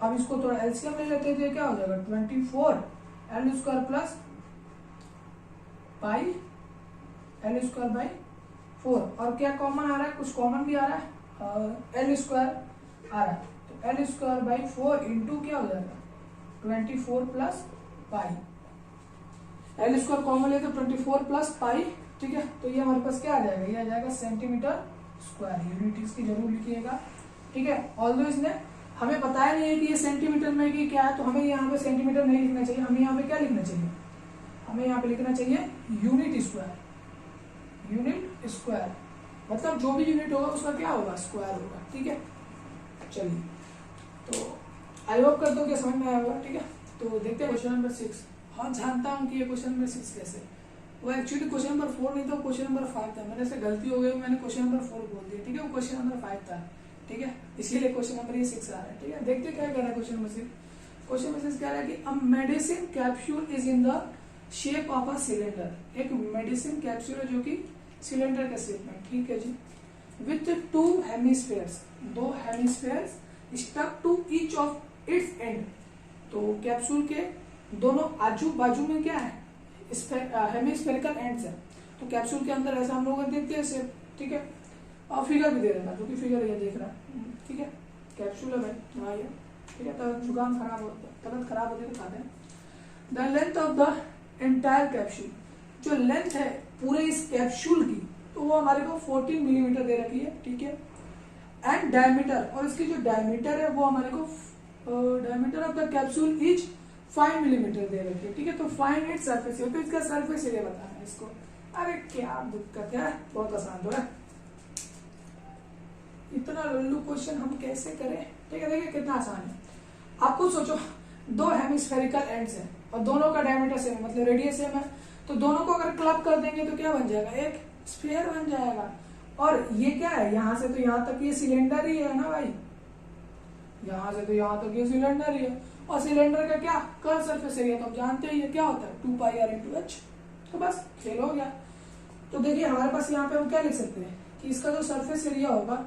अब इसको थोड़ा एलसीएम ले लेते हैं तो क्या हो जाएगा 24 L square plus pi L square by 4। और क्या कॉमन आ रहा है, कुछ कॉमन भी आ रहा है, एल स्क्वायर आ रहा है, तो एल स्क्वायर बाई 4 इंटू क्या हो जाएगा 24 plus pi. L square common ले तो 24 प्लस पाई, ठीक है। तो ये हमारे पास क्या आ जाएगा, ये आ जाएगा सेंटीमीटर स्क्वायर। यूनिट इसकी जरूर लिखिएगा, ठीक है। ऑल्दो इसने हमें बताया नहीं है कि ये सेंटीमीटर में कि क्या है, तो हमें यहाँ पे सेंटीमीटर नहीं लिखना चाहिए, हमें यहाँ पे क्या लिखना चाहिए, हमें यहाँ पे लिखना चाहिए यूनिट स्क्वायर। यूनिट स्क्वायर मतलब जो भी यूनिट होगा उसका क्या होगा, स्क्वायर होगा, ठीक है। चलिए, तो आई होप करता हूँ कि समझ में आया होगा, ठीक है। तो देखते हैं क्वेश्चन नंबर 6। हाँ, जानता हूँ कि ये क्वेश्चन नंबर 6 कैसे, वो एक्चुअली क्वेश्चन नंबर 4 नहीं था, क्वेश्चन नंबर 5 था। मैंने से गलती हो गई, मैंने क्वेश्चन नंबर 4 बोल दिया, ठीक है। वो क्वेश्चन नंबर 5 था, ठीक है, इसीलिए क्वेश्चन नंबर ये 6 आ रहा है, ठीक है। देखते क्या कह रहा है क्वेश्चन नंबर 6। क्वेश्चन नंबर 6 कह रहा है कि a medicine capsule is in the shape of a cylinder. एक मेडिसिन कैप्सूल है जो कि सिलेंडर का शेप में, ठीक है जी। With 2 hemispheres, 2 hemispheres stuck to each of its end. तो कैप्सूल के दोनों आजू बाजू में क्या है, हेमिस्फेरिकल एंड्स है। तो कैप्सूल के अंदर ऐसा हम लोग देखते हैं शेप, ठीक है। और फिगर भी दे देना, जो कि फिगर ये देख रहा है, ठीक है। कैप्सूल है भाई, हाँ ये, ठीक है। तो जुकाम खराब होता है, तबीयत खराब होती है तो खाते हैं। The length of the entire capsule, जो लेंथ है पूरे इस कैप्सूल की, तो वो हमारे को 14 मिलीमीटर दे रखी है, ठीक है। एंड डायमीटर, और इसकी जो डायमीटर है वो हमारे को diameter of the capsule is 5 millimetre दे रखी है, ठीक है। तो फाइंड इट्स सरफेस एरिया, तो इसका सरफेस एरिया बताना है इसको। अरे क्या दिक्कत है, बहुत आसान तो है। इतना लल्लू क्वेश्चन हम कैसे करें, ठीक है। देखिए कितना आसान है। आप खुद सोचो, 2 हेमिस्फेरिकल एंड्स हैं और दोनों का डायमीटर सेम है, मतलब रेडियस सेम है। तो दोनों को अगर क्लब कर देंगे तो क्या बन जाएगा, एक स्फीयर बन जाएगा। और ये क्या है, यहां से तो यहां तक ये सिलेंडर ही है ना भाई, यहां से तो यहां तक ये सिलेंडर ही है। और सिलेंडर का क्या कर्व सरफेस एरिया तो हम जानते हैं, ये क्या होता है 2 पाई आर इंटू एच। तो बस खेल हो गया। तो देखिए हमारे पास यहाँ पे हम क्या लिख सकते हैं कि इसका जो सरफेस एरिया होगा,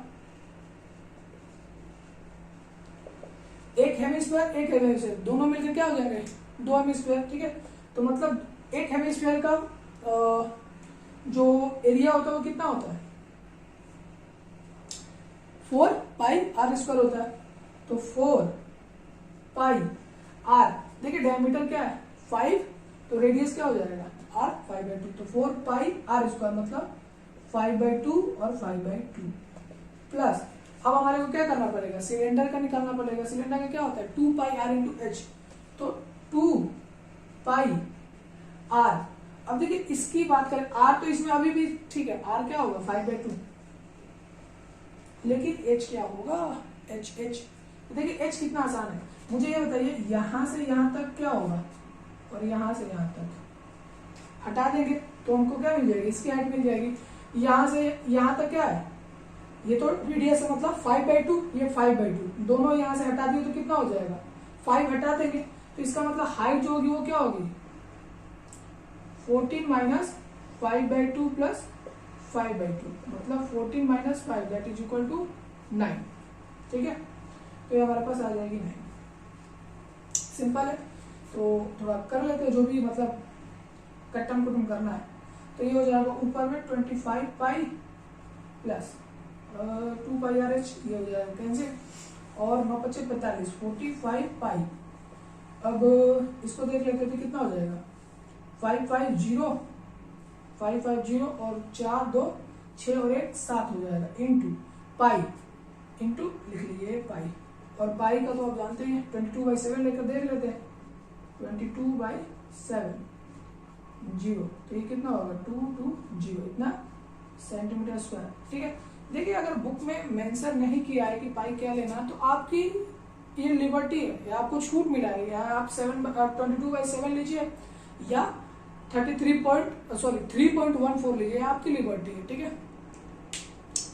एक हेमिस्फीयर एक हेमिस्फीयर दोनों मिलकर क्या हो जाएंगे 2 हेमिस्फीयर, ठीक है। तो मतलब एक हेमिस्फीयर का जो एरिया होता है वो कितना होता है 4 पाई आर स्क्वायर होता है। तो 4 पाई आर, देखिए डायमीटर क्या है 5, तो रेडियस क्या हो जाएगा r 5/2। तो 4 पाई आर स्क्वायर मतलब 5/2 और 5/2 प्लस, अब हमारे को क्या करना पड़ेगा, सिलेंडर का निकालना पड़ेगा। सिलेंडर का क्या होता है 2 पाई आर इंटू एच। तो 2 पाई आर, अब देखिए इसकी बात करें आर तो इसमें अभी भी ठीक है, आर क्या होगा 5/2, लेकिन एच क्या होगा एच। तो देखिए एच कितना आसान है, मुझे ये बताइए यहां से यहां तक क्या होगा और यहां से यहां तक हटा देंगे तो हमको क्या मिल जाएगी, इसकी हाइट मिल जाएगी। यहां से यहां तक क्या है, ये तो रेडियस है मतलब 5/2, ये 5/2, दोनों यहां से हटा दिए तो कितना हो जाएगा 5 हटा देंगे। तो इसका मतलब हाइट जो होगी वो क्या होगी 14 माइनस 5/2 प्लस 5/2, मतलब 14 minus 5 that is equal to 9, ठीक है। तो ये हमारे पास आ जाएगी 9, सिंपल है। तो थोड़ा कर लेते हैं जो भी मतलब कट्टम कुटुम करना है। तो ये हो जाएगा ऊपर में 25 pi plus 2 pi R H, ये हो जाएगा कैंसिल, और 9 25 45 45 पाई। अब इसको देख लेते थे कितना हो जाएगा 550 और 4 2 6 और 1 7 हो जाएगा इंटू पाई, इंटू लिख लीजिए पाई। और पाई का तो आप जानते हैं 22/7 लेकर देख लेते हैं 22/7 0, तो ये कितना होगा 220 इतना सेंटीमीटर स्क्वायर, ठीक है। देखिए अगर बुक में मेंशन नहीं किया है कि पाई क्या लेना, तो आपकी ये लिबर्टी है, या आपको छूट मिला है, या आप 22/7 लीजिए या 3.14 लीजिए, आपकी लिबर्टी है, ठीक है।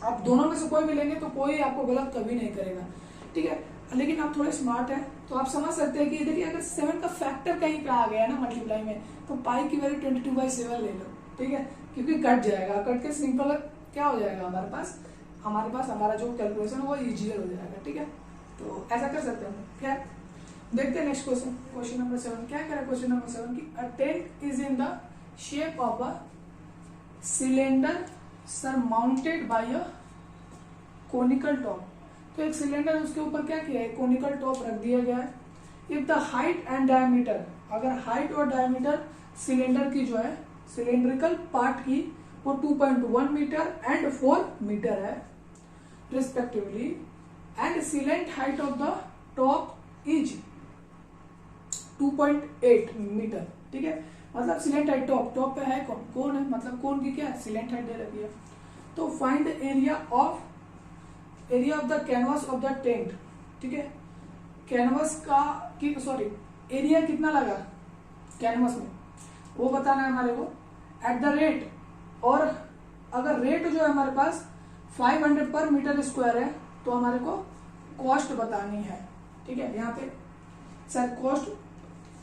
आप दोनों में से कोई भी लेंगे तो कोई आपको गलत कभी नहीं करेगा, ठीक है। लेकिन आप थोड़े स्मार्ट हैं तो आप समझ सकते हैं कि देखिए अगर 7 का फैक्टर कहीं पे आ गया ना मल्टीप्लाई में, तो पाई की वैल्यू 22/7 ले लो, ठीक है, क्योंकि कट जाएगा, कट के सिंपल क्या हो जाएगा हमारे पास हमारा जो कैलकुलेशन है वो इजियर हो जाएगा। ठीक है, तो ऐसा कर सकते हैं। क्या देखते हैं नेक्स्ट क्वेश्चन, क्वेश्चन नंबर 7। क्या कह रहा है क्वेश्चन नंबर 7 की a tent is in the shape of a cylinder surmounted by a conical top. तो एक सिलेंडर उसके ऊपर क्या किया है, कोनिकल टॉप रख दिया गया है। If the height and diameter, अगर हाइट और डायमीटर सिलेंडर की जो है सिलेंड्रिकल पार्ट की वो 2.1 मीटर एंड 4 मीटर है respectively, and slant height of the top is 2.8 metre. ठीक है, मतलब सिलेंट हाइट टॉप पे है कौन है, मतलब कौन की क्या है, सिलेंट हाइट दे रखी है। तो find the area of the canvas of the tent. ठीक है, कैनवास का सॉरी एरिया कितना लगा कैनवास में वो बताना है हमारे को एट द रेट, और अगर रेट जो है हमारे पास 500 पर मीटर स्क्वायर है तो हमारे को कॉस्ट बतानी है। ठीक है, यहाँ पे शायद कॉस्ट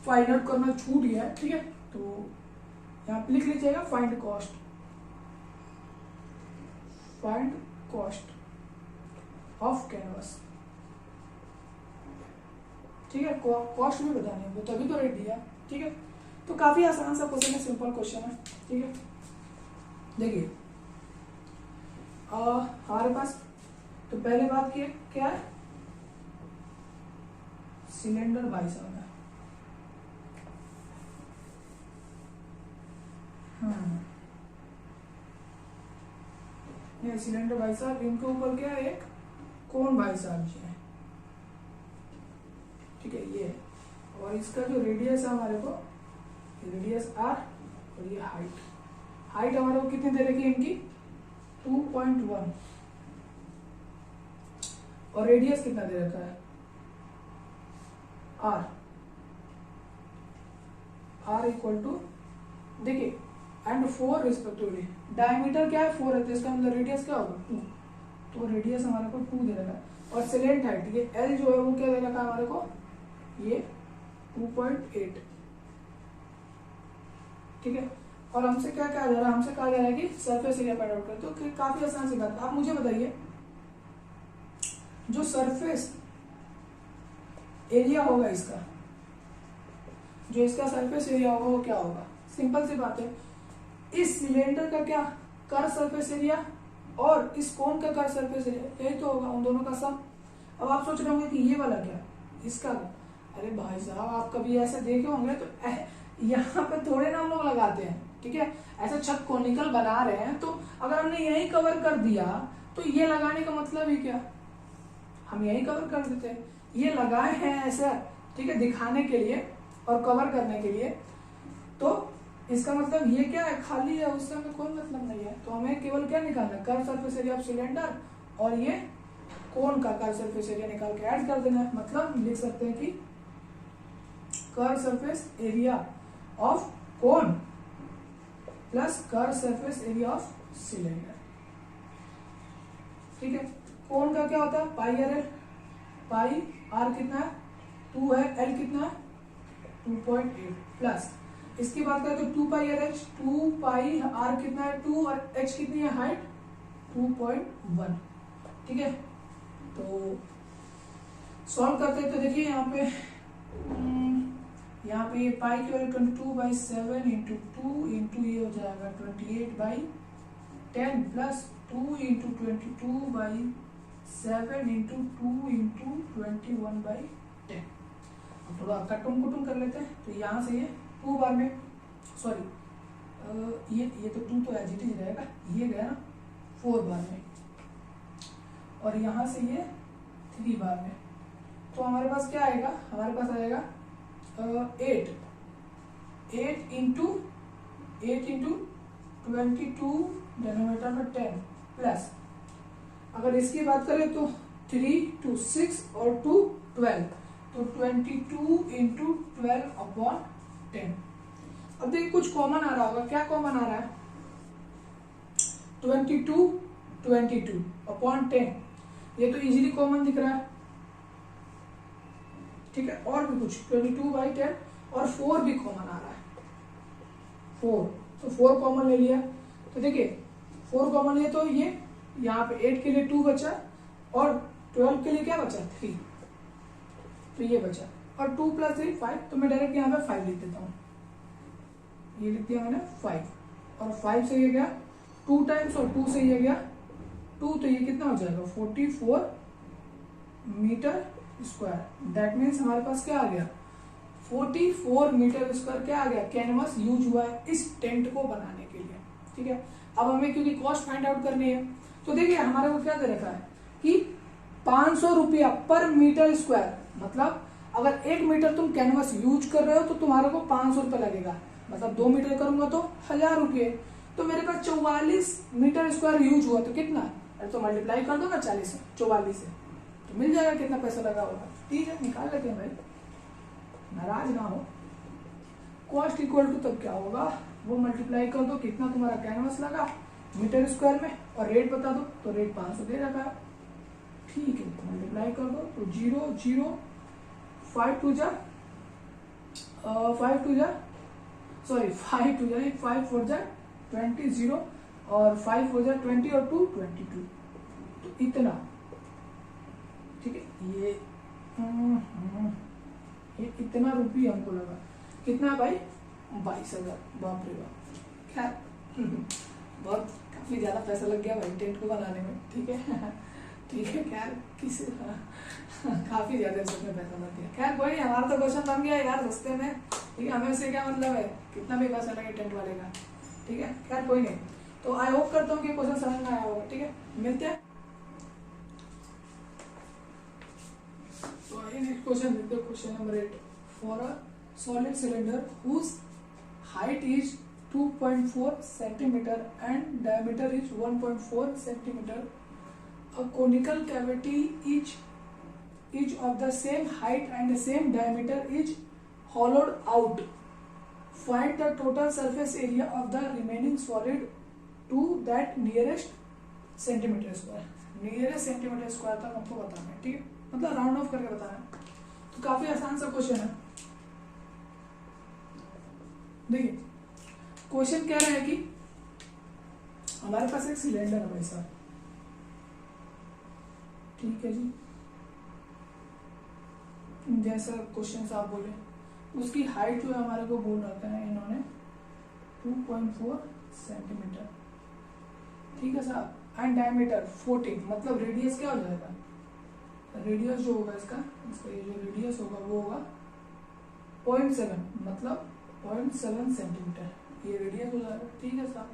फाइंड आउट करना छूट गया है। ठीक है, तो यहाँ पे लिख लीजिएगा फाइंड कॉस्ट ऑफ कैनवास। ठीक है, कॉस्ट भी बतानी है, तभी तो रेट दिया। ठीक है, तो काफी आसान सा क्वेश्चन है, सिंपल क्वेश्चन है। ठीक है, देखिए हमारे पास तो पहले बात की क्या है, सिलेंडर बाइसेप है। ये सिलेंडर बाइसेप, इनके ऊपर क्या है, एक कोन बाइसेप जी है। ठीक है, ये और इसका जो रेडियस है हमारे को, रेडियस आर और ये हाइट हमारे को कितनी दे रखी है इनकी 2.1, और रेडियस कितना दे रखा है आर इक्वल टू देखिए एंड 4 रिस्पेक्टिवली। डायमीटर क्या है 4 है, तो इसका मतलब रेडियस क्या होगा 2, तो रेडियस हमारे को 2 दे रखा है। और सिलेंट हाइट ये एल जो है वो क्या दे रखा है हमारे को, ये 2.8। ठीक है, और हमसे क्या कहा जा रहा है, हमसे कहा जा रहा है कि सरफेस एरिया फाइंड आउट करें। तो काफी आसान सी बात है, आप मुझे बताइए जो सरफेस एरिया होगा इसका, जो इसका सरफेस एरिया होगा वो क्या होगा, सिंपल सी बात है, इस सिलेंडर का क्या कर सरफेस एरिया और इस कोन का कर सरफेस एरिया, यही तो होगा उन दोनों का सम। अब आप सोच रहे होंगे कि ये वाला क्या इसका, अरे भाई साहब आप कभी ऐसे देखे होंगे तो यहाँ पे थोड़े ना हम लोग लगाते हैं। ठीक है, ऐसा छत कोनिकल बना रहे हैं तो अगर हमने यही कवर कर दिया तो ये लगाने का मतलब ही क्या, हम यही कवर कर देते हैं। ये लगाए हैं ऐसा, ठीक है, दिखाने के लिए और कवर करने के लिए, तो इसका मतलब ये क्या है, खाली है, उससे हमें कोई मतलब नहीं है। तो हमें केवल क्या निकालना है, curve surface area of cylinder और ये कोन का कर्व सरफेस एरिया निकाल के ऐड कर देना है। मतलब लिख सकते हैं कि curve surface area of cone plus curve surface area of cylinder. ठीक है, कोन का क्या होता है पाई आर एल, पाई आर कितना है 2 है, एल कितना है 2.8 प्लस इसकी बात करें तो 2 pi R H, 2 pi are कितना है 2 और एच कितनी है हाइट 2.1। ठीक है, तो सॉल्व करते हैं तो देखिए यहाँ पे ये पाई की वैल्यू 22/7 इंटू 2 इंटू ये हो जाएगा 28/10 प्लस 2 इंटू 22/7 इंटू 2 इंटू 21/10। थोड़ा कटुम कुटुम कर लेते हैं, तो यहाँ से ये 2 बार में सॉरी ये तो 2 तो एज इट इज रहेगा, ये गया ना 4 बार में और यहाँ से ये 3 बार में, तो हमारे पास क्या आएगा, हमारे पास आएगा 8 इंटू 22 डिनोमिनेटर में 10 प्लस अगर इसकी बात करें तो 3 2 6 और 2 12, तो 22 इंटू 12/10। अब देखिए कुछ कॉमन आ रहा होगा, क्या कॉमन आ रहा है 22/10, ये तो इजीली कॉमन दिख रहा है। ठीक है, और भी कुछ 22/10 और 4 भी कॉमन आ रहा है 4, तो 4 कॉमन ले लिया, तो देखिए 4 कॉमन लिया तो ये यहाँ पे 8 के लिए 2 बचा और 12 के लिए क्या बचा 3, तो ये बचा और 2 + 3 5, तो मैं डायरेक्ट यहाँ पे 5 लिख देता हूँ, ये लिख दिया मैंने 5 और 5 से ये गया 2 टाइम्स और 2 से ये गया 2, तो ये कितना हो जाएगा 44 मीटर स्क्वायर। दैट मीन्स हमारे पास क्या आ गया 44 मीटर स्क्वायर क्या आ गया कैनवस यूज हुआ है इस टेंट को बनाने के लिए। ठीक है, अब हमें क्योंकि कॉस्ट फाइंड आउट करनी है, तो देखिए हमारे को क्या दे रखा है कि 500 रुपया पर मीटर स्क्वायर, मतलब अगर 1 मीटर तुम कैनवस यूज कर रहे हो तो तुम्हारे को 500 रुपये लगेगा, मतलब 2 मीटर करूंगा तो 1000 रुपये। तो मेरे पास 44 मीटर स्क्वायर यूज हुआ तो कितना, अरे तो मल्टीप्लाई कर दो ना 40 से 44 से, तो मिल जाएगा कितना पैसा लगा होगा। ठीक है, निकाल लेते हैं भाई, नाराज ना हो। कॉस्ट इक्वल टू तब क्या होगा, वो मल्टीप्लाई कर दो कितना तुम्हारा कैनवस लगा मीटर स्क्वायर में और रेट बता दो, तो रेट 500 दे रखा है। ठीक है, मल्टीप्लाई कर दो तो 0 0 5 2 जा 5 2 जा सॉरी 5 2 जा 5 4 जा 20 0 और 5 4 जा 20 और 2 22, तो इतना। ठीक है, ये इतना रुपये हमको लगा, कितना भाई 22,000, बाप रे बाप। खैर बहुत काफी ज्यादा पैसा लग गया भाई टेंट को बनाने में। ठीक है ठीक है, खैर किसी काफी ज्यादा इसमें पैसा लग गया। खैर कोई नहीं, हमारा तो क्वेश्चन बन गया यार सस्ते में। ठीक है, हमें उससे क्या मतलब है कितना भी पैसा लगे टेंट वाले का। ठीक है, खैर कोई नहीं, तो आई होप करता हूँ कि क्वेश्चन समझ में आया होगा। ठीक है, मिलते हैं। नेक्स्ट क्वेश्चन देखते हैं, question number 8। For a solid cylinder whose height is 2.4 centimetre and diameter is 1.4 centimetre, a conical cavity each of the same height and the same diameter is hollowed out. Find the total surface area of the remaining solid to that nearest centimeter square. nearest centimeter square तक हमको बताना है। ठीक है, मतलब round of करके बताना है, तो काफी आसान सा क्वेश्चन है। देखिए क्वेश्चन कह रहा है कि हमारे पास एक सिलेंडर है भाई साहब। ठीक है जी, जैसा क्वेश्चन आप बोले, उसकी हाइट जो है हमारे को बोल रखा है इन्होंने 2.4 सेंटीमीटर। ठीक है साहब, एंड डायमीटर 14, मतलब रेडियस क्या हो जाएगा, रेडियस जो होगा इसका ये जो रेडियस होगा वो होगा 0.7, मतलब 0.7 सेंटीमीटर, ये रेडियस हो जाएगा। ठीक है साहब,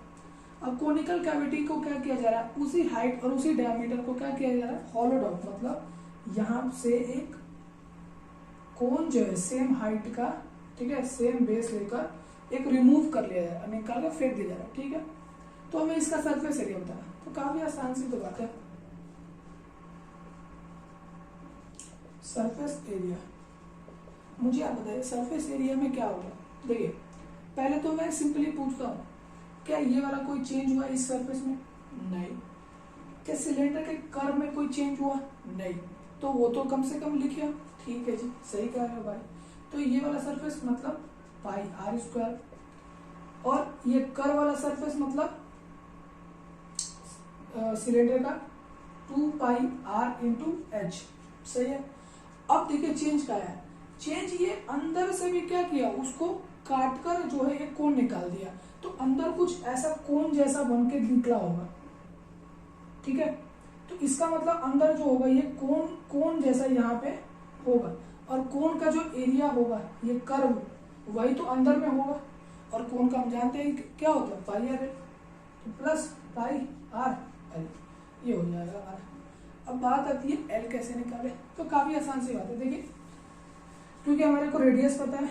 अब कोनिकल कैविटी को क्या किया जा रहा है, उसी हाइट और उसी डायमीटर को क्या किया जा रहा है, हॉलोड आउट, मतलब यहाँ से एक कोन जो है सेम हाइट का, ठीक है, सेम बेस लेकर एक रिमूव कर लिया जा रहा है, निकाल कर फेंक दिया जा रहा है। ठीक है, तो हमें इसका सरफेस एरिया बताना, तो काफी आसान सी तो बात है। सरफेस एरिया, मुझे आप बताइए सरफेस एरिया में क्या होगा। देखिए पहले तो मैं सिंपली पूछता हूँ, क्या ये वाला कोई चेंज हुआ इस सरफेस में, नहीं। क्या सिलेंडर के कर्व में कोई चेंज हुआ, नहीं, तो वो तो कम से कम लिखिए। ठीक है जी, सही कह रहे हो भाई। तो ये वाला सरफेस मतलब पाई आर स्क्वायर, और ये कर्व वाला सरफेस मतलब सिलेंडर का 2 पाई आर इंटू एच। सही है। अब देखिए चेंज क्या है, चेंज ये अंदर से भी क्या किया, उसको काट कर जो है एक कोण निकाल दिया, तो अंदर कुछ ऐसा कोण जैसा बन के निकला होगा। ठीक है, तो इसका मतलब अंदर जो होगा ये कोण जैसा यहाँ पे होगा, और कोण का जो एरिया होगा ये कर्व वही तो अंदर में होगा, और कोण का हम जानते हैं क्या होता है पाई आर, तो प्लस पाई आर एल, ये हो जाएगा हमारा। अब बात आती है एल कैसे निकाले, तो काफी आसान सी बात है। देखिए क्योंकि हमारे को रेडियस पता है,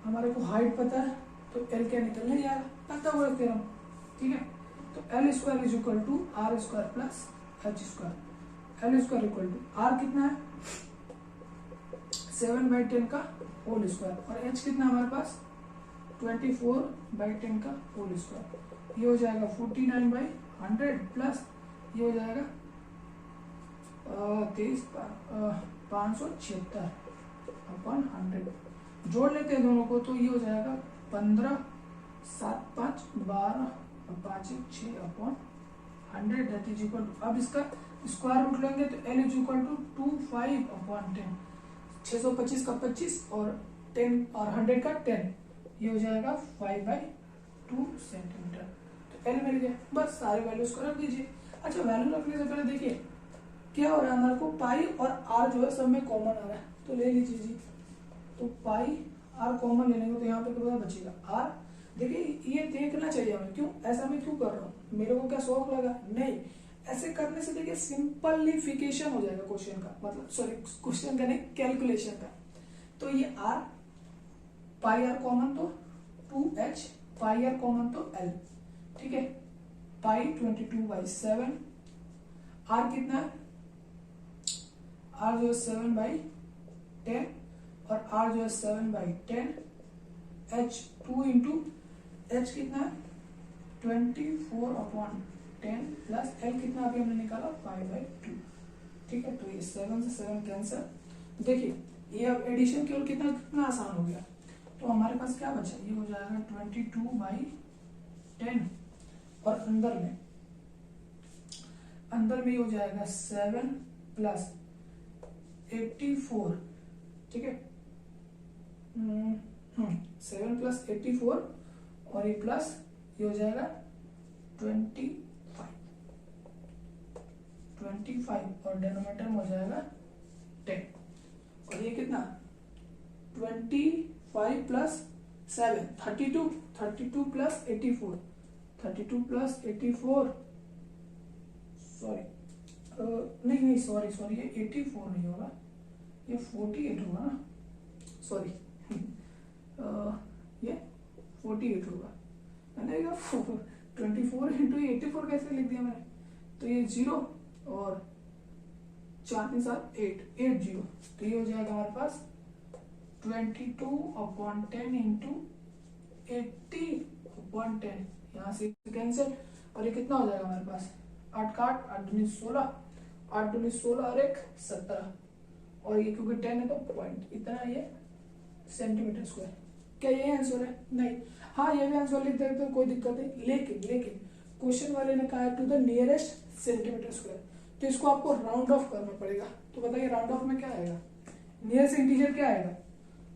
हमारे को हाइट पता है, तो एल क्या निकलने जा रहा है, पता हुआ थ्योरम। ठीक है, तो L square is equal to R square plus H square. L square equal to R कितना है 7/10 का होल स्क्वायर, और एच कितना हमारे पास 24/10 का होल स्क्वायर। ये हो जाएगा 49/100 प्लस ये हो जाएगा 576/100। जोड़ लेते हैं दोनों को, तो ये हो जाएगा 15 7 5 12 और 5 1 6 upon 100 that is equal to, अब इसका स्क्वायर रूट लेंगे तो L is equal to 2 5 upon 10, 625 का 25 और 10 और 100 का 10, ये हो जाएगा 5/2 सेंटीमीटर। तो L मिल गया, बस सारे वैल्यूज को रख दीजिए। अच्छा, वैल्यू रखने से पहले देखिए क्या हो रहा है, हमारे को पाई और आर जो है सब में कॉमन आ रहा है, तो ले लीजिए जी। तो पाई आर कॉमन ले लेंगे तो यहाँ पे कितना बचेगा आर। देखिए ये देखना चाहिए हमें, क्यों ऐसा मैं क्यों कर रहा हूँ, मेरे को क्या शौक लगा, नहीं, ऐसे करने से देखिए सिंपलीफिकेशन हो जाएगा क्वेश्चन का, मतलब सॉरी क्वेश्चन का नहीं, कैलकुलेशन का। तो ये आर, पाई आर कॉमन तो 2h, पाई आर कॉमन तो L, ठीक है। पाई 22/7, आर कितना है, आर जो है 7/10 और आर जो है 7/10, h 2 इंटू एच कितना है 24/10 प्लस L कितना अभी हमने निकाला 5/2, ठीक है। तो ये 7 से 7 कैंसर। देखिए ये अब एडिशन केवल कितना आसान हो गया, तो हमारे पास क्या बचा, ये हो जाएगा 22/10 और अंदर में ये हो जाएगा 7 प्लस 84, ठीक है। 7 प्लस 84 और ये प्लस ये हो जाएगा 25 और डिनोमिनेटर में हो जाएगा 10, और ये कितना 25 प्लस 7 32 प्लस 84, 32 प्लस 84 सॉरी नहीं सॉरी ये 84 नहीं होगा, ये 48 होगा ना, सॉरी ये 48 होगा, मैंने 24 इंटू 84 कैसे लिख दिया मैंने, तो ये 0 और 4 3 7 8 0, तो ये हो जाएगा हमारे पास 22/10 इंटू 80/10, यहाँ से कैंसिल, और ये कितना हो जाएगा हमारे पास 8 का 8 8 दूनी 16, 8 दूनी 16 और 1 17, और ये क्योंकि 10 है तो पॉइंट इतना ये सेंटीमीटर स्क्वायर। क्या ये आंसर है, नहीं, हाँ ये भी आंसर लिख देते हो कोई दिक्कत नहीं, लेकिन क्वेश्चन वाले ने कहा है to the nearest centimetre square, तो इसको आपको राउंड ऑफ करना पड़ेगा। तो बताइए राउंड ऑफ में क्या आएगा, नियरेस्ट इंटीजर क्या आएगा,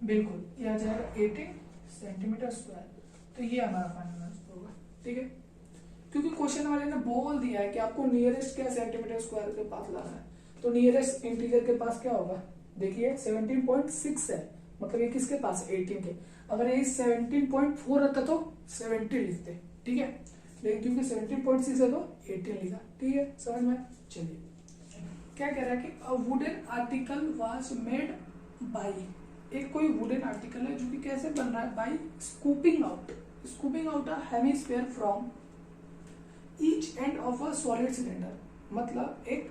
बिल्कुल ये आ जाएगा 18 सेंटीमीटर स्क्वायर। तो ये हमारा फाइनल आंसर होगा, ठीक है, क्योंकि क्वेश्चन वाले ने बोल दिया है कि आपको नियरेस्ट क्या सेंटीमीटर स्क्वायर के पास लाना है, तो नियरेस्ट इंटीजर के पास क्या होगा, देखिए 17.6 है, मतलब ये किसके पास 18 के, अगर ये 17.4 रहता तो 70 लिखते, ठीक है, लेकिन क्योंकि 17.6 है तो 18 लिखा, ठीक है, समझ में। चलिए क्या कह रहा है कि a wooden article was made by, एक कोई वुडन आर्टिकल है जो कि कैसे बन रहा है, by scooping out a hemisphere from each end of a solid cylinder, मतलब एक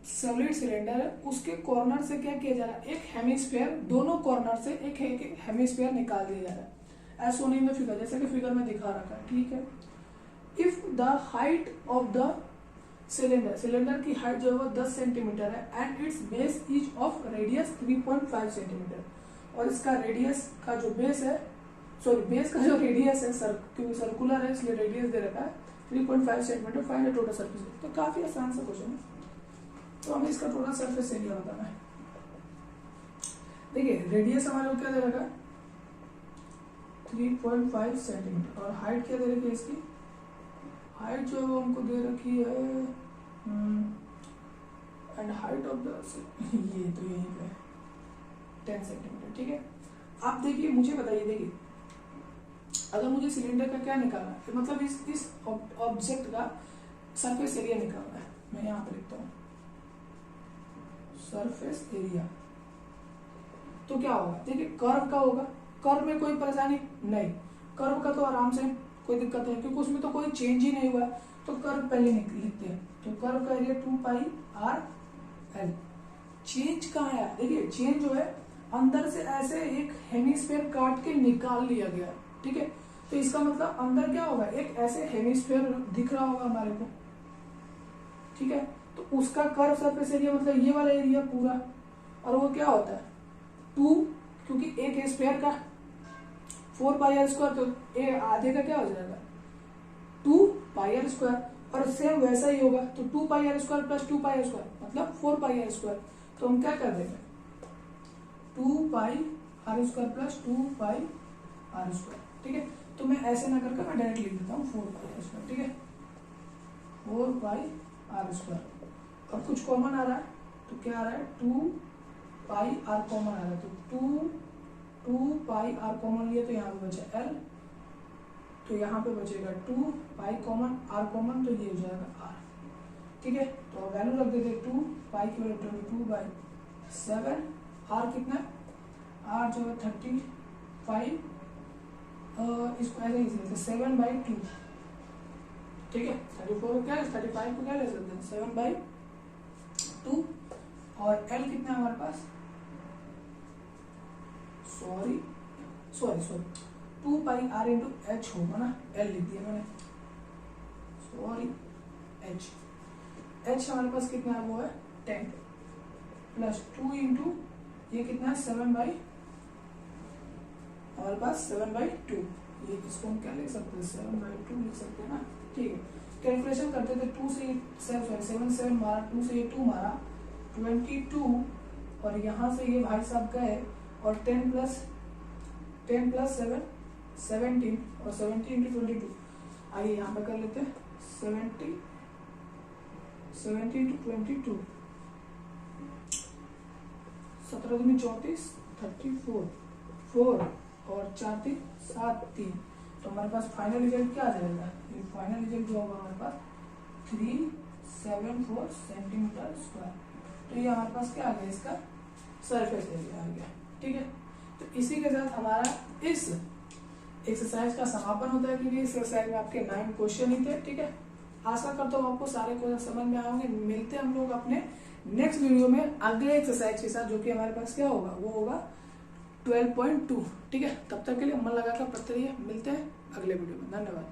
सॉलिड सिलेंडर है, उसके कॉर्नर से क्या किया जा रहा है, एक हेमिस्फीयर, दोनों कॉर्नर से एक हेमिस्फीयर निकाल दिया जा रहा है, ऐसा होने में फिगर, जैसे कि फिगर में दिखा रखा है, ठीक है। If the height of the cylinder की हाइट जो है वो 10 सेंटीमीटर है and it's base is of radius 3.5 centimetre, और इसका रेडियस का जो बेस है, सॉरी बेस का जो रेडियस है क्योंकि सर्कुलर है इसलिए रेडियस दे रखा है 3.5 centimetre, find the total surface. तो काफी आसान सा क्वेश्चन है, तो हमें इसका टोटल सरफेस एरिया बताना है। देखिए रेडियस हमारे को क्या दे रखा है 3.5 सेंटीमीटर, और हाइट क्या दे रखी है, इसकी हाइट जो है वो हमको दे रखी है एंड हाइट ऑफ द ये तो यही पे 10 सेंटीमीटर, ठीक है। आप देखिए मुझे बताइए, देखिए अगर मुझे सिलेंडर का क्या निकालना है, मतलब इस ऑब्जेक्ट का सरफेस एरिया निकालना है, मैं यहाँ पे लिखता हूँ सरफेस एरिया, तो क्या होगा, देखिए कर्व का होगा, कर्व में कोई परेशानी नहीं, कर्व का तो आराम से कोई दिक्कत नहीं क्योंकि उसमें तो कोई चेंज ही नहीं हुआ, तो कर्व पहले लिखते हैं, तो कर्व का एरिया 2πr/l। चेंज कहाँ है, देखिए चेंज जो है अंदर से ऐसे एक हेमिस्फीयर काट के निकाल लिया गया, ठीक है, तो इसका मतलब अंदर क्या होगा, एक ऐसे हेमिस्फीयर दिख रहा होगा हमारे को, ठीक है, तो उसका कर्व सरफेस एरिया मतलब ये वाला एरिया पूरा, और वो क्या होता है 2, क्योंकि एक स्फीयर का 4 पाई आर स्क्वायर, तो ये आधे का क्या हो जाएगा 2 पाई आर स्क्वायर, और सेम वैसा ही होगा, तो 2 pi r square plus 2 pi r square मतलब 4 पाई आर स्क्वायर। तो हम क्या कर देंगे 2 pi r square plus 2 pi r square, ठीक है। तो मैं ऐसे ना करके मैं डायरेक्ट लिख देता हूँ 4 पाई आर स्क्वायर, ठीक है, 4 पाई आर स्क्वायर। अब कुछ कॉमन आ रहा है, तो क्या आ रहा है 2 पाई आर कॉमन आ रहा है, तो 2 पाई आर कॉमन लिया तो यहाँ पे बचा एल, तो यहाँ पे बचेगा 2 पाई कॉमन आर कॉमन, तो ये हो जाएगा आर, ठीक है। तो वैल्यू रख देते 2 पाई की वैल्यू 22/7, आर कितना आर जो है 35, इसको ऐसे ही लिखते 7/2, ठीक है। 34 क्या है 35 को क्या ले सकते हैं 7/2, और एल कितना है हमारे पास, sorry 2 pi r into h होगा ना, एल लिख दिया मैंने, सॉरी एच हमारे पास कितना है वो है 10 प्लस 2 इंटू ये कितना है 7/, हमारे पास 7/2, ये इसको हम क्या लिख सकते हैं 7/2 लिख सकते हैं ना, ठीक है। कैलकुलेशन करते थे 2 से 7 मारा, 2 से ये 2 मारा 22, और यहाँ से ये भाई साहब गए, और 10 प्लस 7 17, और 70 इंटू 22, आइए यहाँ पे कर लेते हैं 70 इंटू 22, 17 दूनी 34, 34 4 और 4 3 7 3, तो हमारे पास फाइनल रिजल्ट क्या आ जाएगा, ये फाइनल रिजल्ट जो होगा हमारे पास 374 सेंटीमीटर स्क्वायर। तो ये हमारे पास क्या आ गया, इसका सरफेस एरिया आ गया, ठीक है। तो इसी के साथ हमारा इस एक्सरसाइज का समापन होता है, क्योंकि इस एक्सरसाइज में आपके 9 क्वेश्चन ही थे, ठीक है। आशा करता हूँ आपको सारे क्वेश्चन समझ में आए होंगे। मिलते हैं हम लोग अपने नेक्स्ट वीडियो में अगले एक्सरसाइज के साथ, जो कि हमारे पास क्या होगा, वो होगा 12.2, ठीक है। तब तक के लिए मन लगाकर पढ़ते रहिए, मिलते हैं अगले वीडियो में, धन्यवाद।